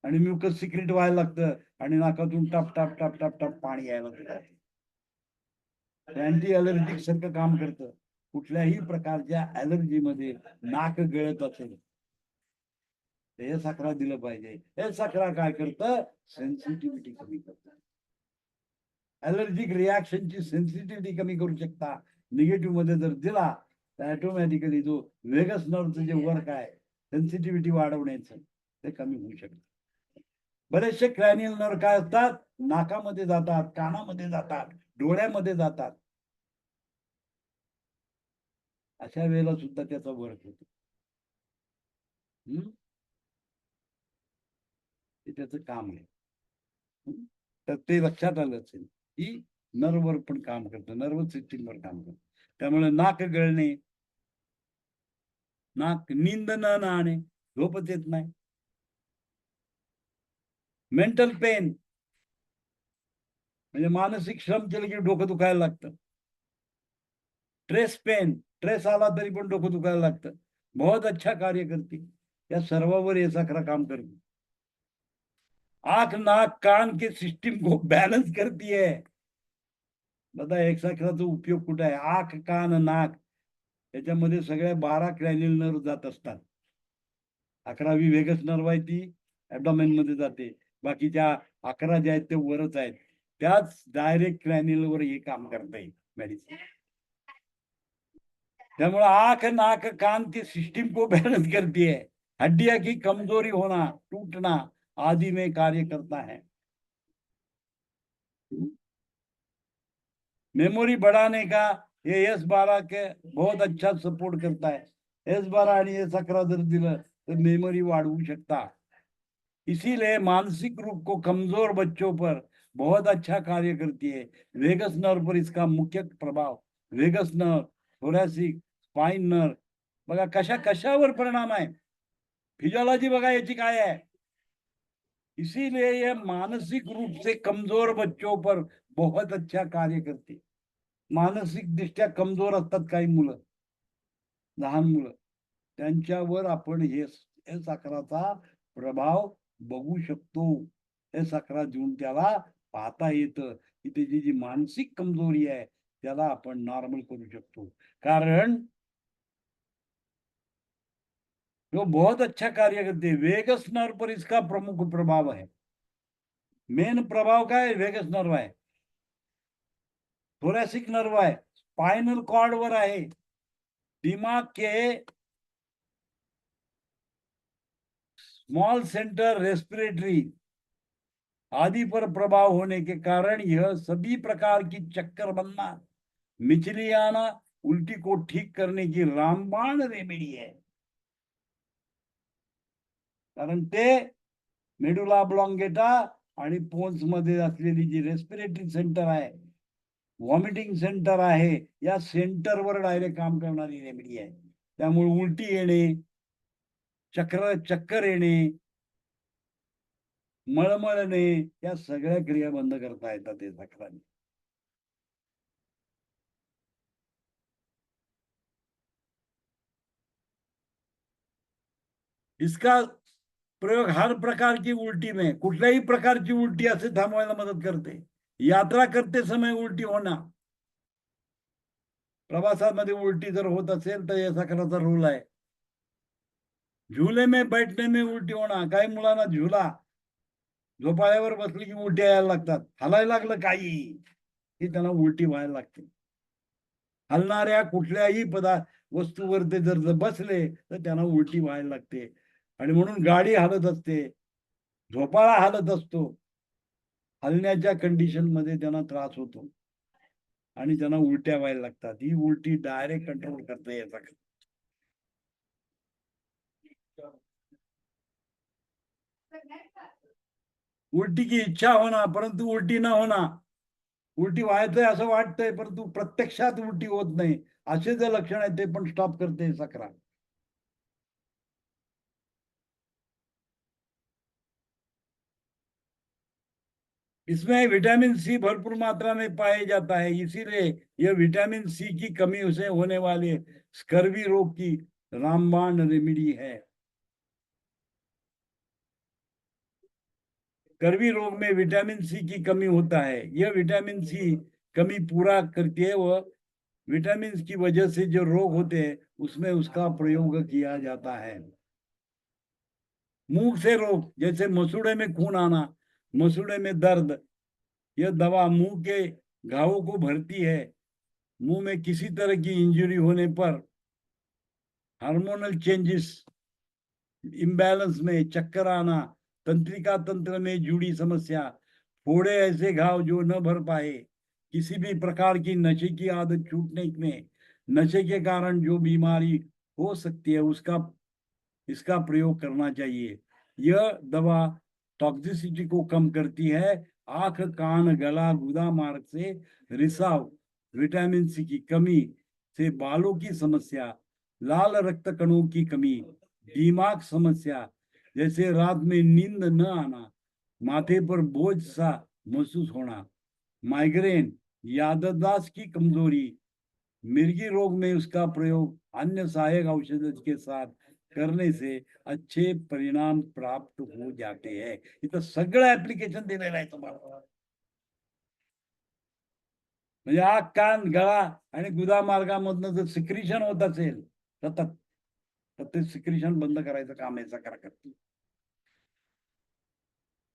S1: आणि म्युकस सिक्रेट व्हायला लागतं आणि नाकातून टप टप टप टप टप पाणी यायला लागतं. अँटी ॲलर्जिक सारखं काम करतं. कुठल्याही प्रकारच्या ॲलर्जी मध्ये नाक गळत असेल हे साखरा दिलं पाहिजे. हे साखरा काय करतं, सेन्सिटिव्हिटी कमी करतं. ॲलर्जिक रिॲक्शनची सेन्सिटिव्हिटी कमी करू शकता. निगेटिव्ह मध्ये जर दिला ऑटोमॅटिकली जो वेगस नर्वचं जे वर्क आहे सेन्सिटिव्हिटी वाढवण्याचं ते कमी होऊ शकतं. बरेचसे क्रॅनियल नर्व काय असतात, नाकामध्ये जातात, कानामध्ये जातात, डोळ्यामध्ये जातात. अशा वेळेला सुद्धा त्याचा वर्क होतो. ते त्याचं काम आहे. तर ते लक्षात आलं असेल की नर्ववर पण काम करतं, नर्वस सिस्टीमवर काम करतं. त्यामुळे नाक गळणे, नाक नींद न आणणे, झोपच येत नाही. मेंटल पेन म्हणजे मानसिक श्रम केलं की डोकं दुखायला लागतं. स्ट्रेस पेन, स्ट्रेस आला तरी पण डोकं दुखायला लागतं. बहुत अच्छा कार्य करते. या सर्वावर ये साखरा काम करते. आंख नाक कान के सिस्टम को बैलेंस करती है. बघा एक साखराचा उपयोग कुठे आहे? आंख कान नाक त्याच्यामध्ये सगळ्या 12 क्रॅनियल नर्व जात असतात. 11वी वेगस नर्व आहे ती ऍब्डोमेन मध्ये जाते. बाकीच्या 11 ज्या आहेत ते वरच आहेत. त्याच डायरेक्ट क्रॅनियल वर हे काम करते मेडिसिन. त्यामुळे आंख नाक कान की सिस्टम को बैलेंस करती है. हड्डियां की कमजोरी होना टूटना आदि में कार्य करता है. मेमोरी बढ़ाने का ये S12 के बहुत अच्छा सपोर्ट करता है. S12 आणि S11 जर दिलं तर मेमोरी वाढवू शकता. इसीलिए मानसिक रूप को कमजोर बच्चों पर बहुत अच्छा कार्य करती है. वेगस नर्व पर इसका मुख्य प्रभाव. Vagus nerve, thoracic, spine nerve बघा कशा कशावर परिणाम आहे. फिजियोलॉजी बघा याची काय आहे. इसीलिए ये मानसिक रूप से कमजोर बच्चों पर बहुत अच्छा कार्य करते. मानसिक दृष्ट्या कमजोर असतात काही मुलं, लहान मुलं, त्यांच्यावर आपण हे साखराचा प्रभाव बघू शकतो. हे साखरा देऊन त्याला पाहता येतं की त्याची जी मानसिक कमजोरी आहे त्याला आपण नॉर्मल करू शकतो. कारण वो बहुत अच्छा कार्य करते. वेगस नर्व पर इसका प्रमुख प्रभाव है. मेन प्रभाव काय वेगस नर्व आहे, थोरॅसिक नर्व आहे, स्पाइनल कॉर्ड वर आहे. दिमाग के स्मॉल सेंटर रेस्पिरेटरी आदि पर प्रभाव होने के कारण यह सभी प्रकार की चक्कर बनना, मिचली आना, उल्टी को ठीक करने की रामबाण रेमेडी है. कारण ते मेडुला ऑब्लॉंगेटा आणि पोन्स मध्ये असलेली जी रेस्पिरेटरी सेंटर आहे, व्हॉमिटिंग सेंटर आहे, या सेंटरवर डायरेक्ट काम करणारी रेमेडी आहे. त्यामुळे उलटी येणे, चक्कर येणे, मळमळणे या सगळ्या क्रिया बंद करता येतात हे साखराने. इसका प्रयोग हर प्रकार की उलटी में, कुठल्याही प्रकारची उलटी असे थांबवायला मदत करते. यात्रा करते समय उलटी होना, प्रवासामध्ये उलटी जर होत असेल तर या साखराचा रोल आहे. झुले में बैठने में उलटी होना, काही मुलांना झुला झोपाळ्यावर बसली की उलटी यायला लागतात. हलायला लागलं काही की त्यांना उलटी व्हायला लागते. हलणाऱ्या कुठल्याही वस्तूवर ते जर बसले तर त्यांना उलटी व्हायला लागते. आणि म्हणून गाडी हलत असते, झोपाळा हलत असतो, हलण्याच्या कंडिशन मध्ये त्यांना त्रास होतो आणि त्यांना उलट्या व्हायला लागतात. ही उलटी डायरेक्ट कंट्रोल करते याचा. उलटी की इच्छा होना परंतु उलटी न होना, उलटी व्हायचंय असं वाटतंय परंतु प्रत्यक्षात उलटी होत नाही, असे जे लक्षण आहे ते पण स्टॉप करते साखरा. इसमें विटामिन सी भरपूर मात्रा में पाया जाता है. इसीलिए यह विटामिन सी की कमी से होने वाले स्कर्वी रोग की रामबाण रेमेडी है. स्कर्वी रोग में विटामिन सी की कमी होता है. यह विटामिन सी कमी पूरा करती है व विटामिन की वजह से जो रोग होते हैं उसमें उसका प्रयोग किया जाता है. मुंह से रोग जैसे मसूड़े में खून आना, मसूड़े में दर्द, यह दवा मुंह के घावों को भरती है. मुंह में किसी तरह की इंजरी होने पर हार्मोनल चेंजेस, इम्बैलेंस में, चक्कर आना, तंत्रिका तंत्र में जुड़ी समस्या, फोड़े ऐसे घाव जो न भर पाए, किसी भी प्रकार की नशे की आदत छूटने में, नशे के कारण जो बीमारी हो सकती है इसका प्रयोग करना चाहिए। यह दवा टॉक्सिसिटी को कम करती है, आंख, कान, गला, गुदा मार्ग से रिसाव, विटामिन सी की कमी से बालों की समस्या, लाल रक्त कणों की कमी, दिमाग समस्या जैसे रात में नींद न आना, माथे पर बोझ सा महसूस होना, माइग्रेन, याददाश्त की कमजोरी, मिर्गी रोग में उसका प्रयोग अन्य सहायक औषधों के साथ करने से अच्छे परिणाम प्राप्त हो जाते हैं। इथं सगळं ऍप्लिकेशन दिलेलं आहे तुम्हाला. म्हणजे आग, कान, गळा आणि गुदा मार्गामधनं जर सिक्रिशन होत असेल सतत, तर ते सिक्रिशन बंद करायचं काम याचा करा करते.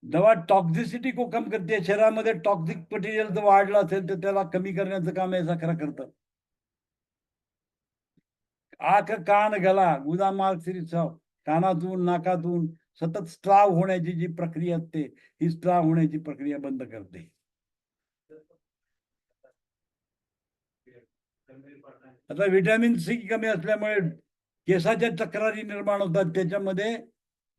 S1: दवा टॉक्सिसिटी को कम करते है, शरीरामध्ये टॉक्सिक मटेरियल जर वाढलं असेल तर त्याला कमी करण्याचं काम याचा खरं करतं. आंख, कान, गला, गुदा मार्ग से रिसाव, कानातून, नाकातून सतत स्त्राव होण्याची जी प्रक्रिया असते, ही स्त्राव होण्याची प्रक्रिया बंद करते. आता विटॅमिन सी कमी असल्यामुळे केसाच्या तक्रारी निर्माण होतात, त्याच्यामध्ये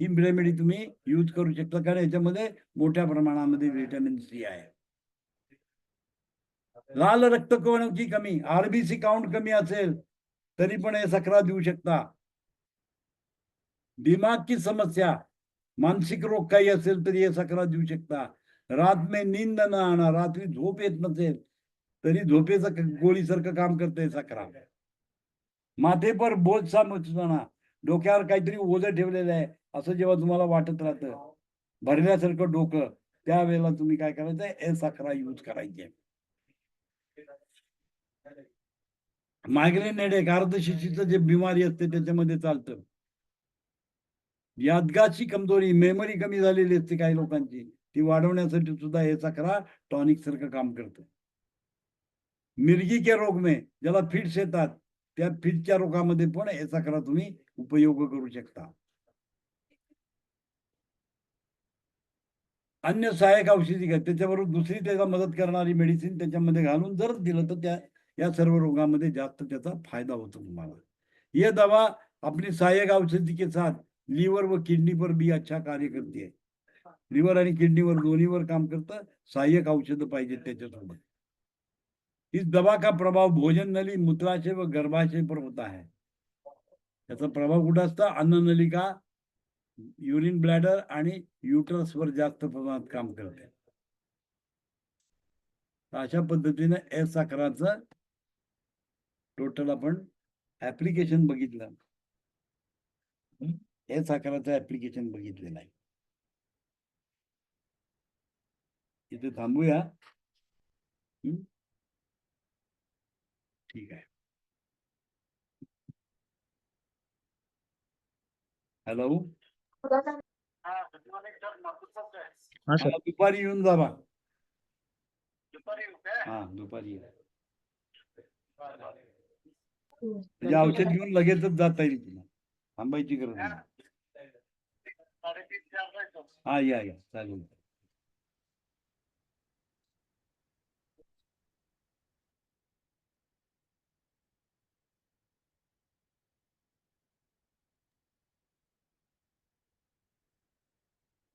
S1: ही रेमेडी तुम्ही यूज करू शकता, कारण याच्यामध्ये मोठ्या प्रमाणामध्ये विटॅमिन सी आहे. लाल रक्तकणाची कमी, आरबीसी काउंट कमी असेल तरी पण हे सकरा देऊ शकता. दिमाग की समस्या, मानसिक रोग काही असेल तरी हे सकरा देऊ शकता. रात में नींद न आना, रात्री झोप येत नसेल तरी झोपेचं गोळीसारखं काम करते सकरा. माथे पर बोझ सा महसूस, डोक्यावर काहीतरी ओझं ठेवलेलं आहे असं जेव्हा तुम्हाला वाटत राहतं, भरल्यासारखं डोकं, त्यावेळेला तुम्ही काय करायचं, हे सकरा यूज करायचे. मायग्रेन हेडेक, अर्धशिशीचं जे बिमारी असते त्याच्यामध्ये चालतं. यादगाची कमजोरी, मेमरी कमी झालेली असते काही लोकांची, ती वाढवण्यासाठी सुद्धा हे सकरा टॉनिक सारखं काम करतं. मिरगी के रोग में, ज्याला फिट्स येतात, त्या फिटच्या रोगामध्ये पण हे सकरा तुम्ही उपयोग करू शकता. अन्य सहायक औषधी घ्या, त्याच्याबरोबर दुसरी त्याला मदत करणारी मेडिसिन त्याच्यामध्ये घालून जर दिलं तर या सर्व रोगामध्ये जास्त त्याचा फायदा होतो तुम्हाला. ये दवा अपनी सहायक औषधि के साथ लीवर व किडनी पर भी अच्छा कार्य करती है. लिव्हर आणि किडनीवर दोन्हीवर काम करतं. सहाय्यक औषध पाहिजे त्याच्यासोबत. इस दवा का प्रभाव भोजन नली, मूत्राशय व गर्भाशय पर होता है. त्याचा प्रभाव कुठं असतो, अन्न नलिका, युरिन ब्लॅडर आणि युटरस वर जास्त प्रमाणात काम करते. अशा पद्धतीने एस अकराचं टोटल आपण ऍप्लिकेशन बघितलं. एस अकराचं ऍप्लिकेशन बघितलेलं आहे. इथे थांबूया. ठीक आहे. हॅलो,
S2: हा, सचिवालय सर, नागपूर सर.
S7: हाँ सर.
S1: दुपारी येऊन जा बा.
S2: दुपारी येऊ काय?
S1: हा, दुपारी या.
S2: बरं, बरं.
S1: म्हणजे औषध घेऊन लगेचच जाता येईल तुला, थांबायची गरज नाही.
S2: 3:30-4 ला येतो.
S1: हा, या चालेल.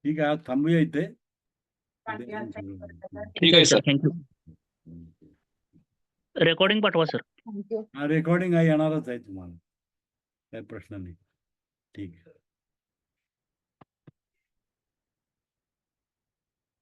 S1: ठीक आहे, आज थांबूया इथे.
S7: ठीक आहे सर. थँक्यू. रेकॉर्डिंग पाठवा सर.
S1: हा, रेकॉर्डिंग आहे, येणारच आहे तुम्हाला, काही प्रश्न नाही. ठीक आहे.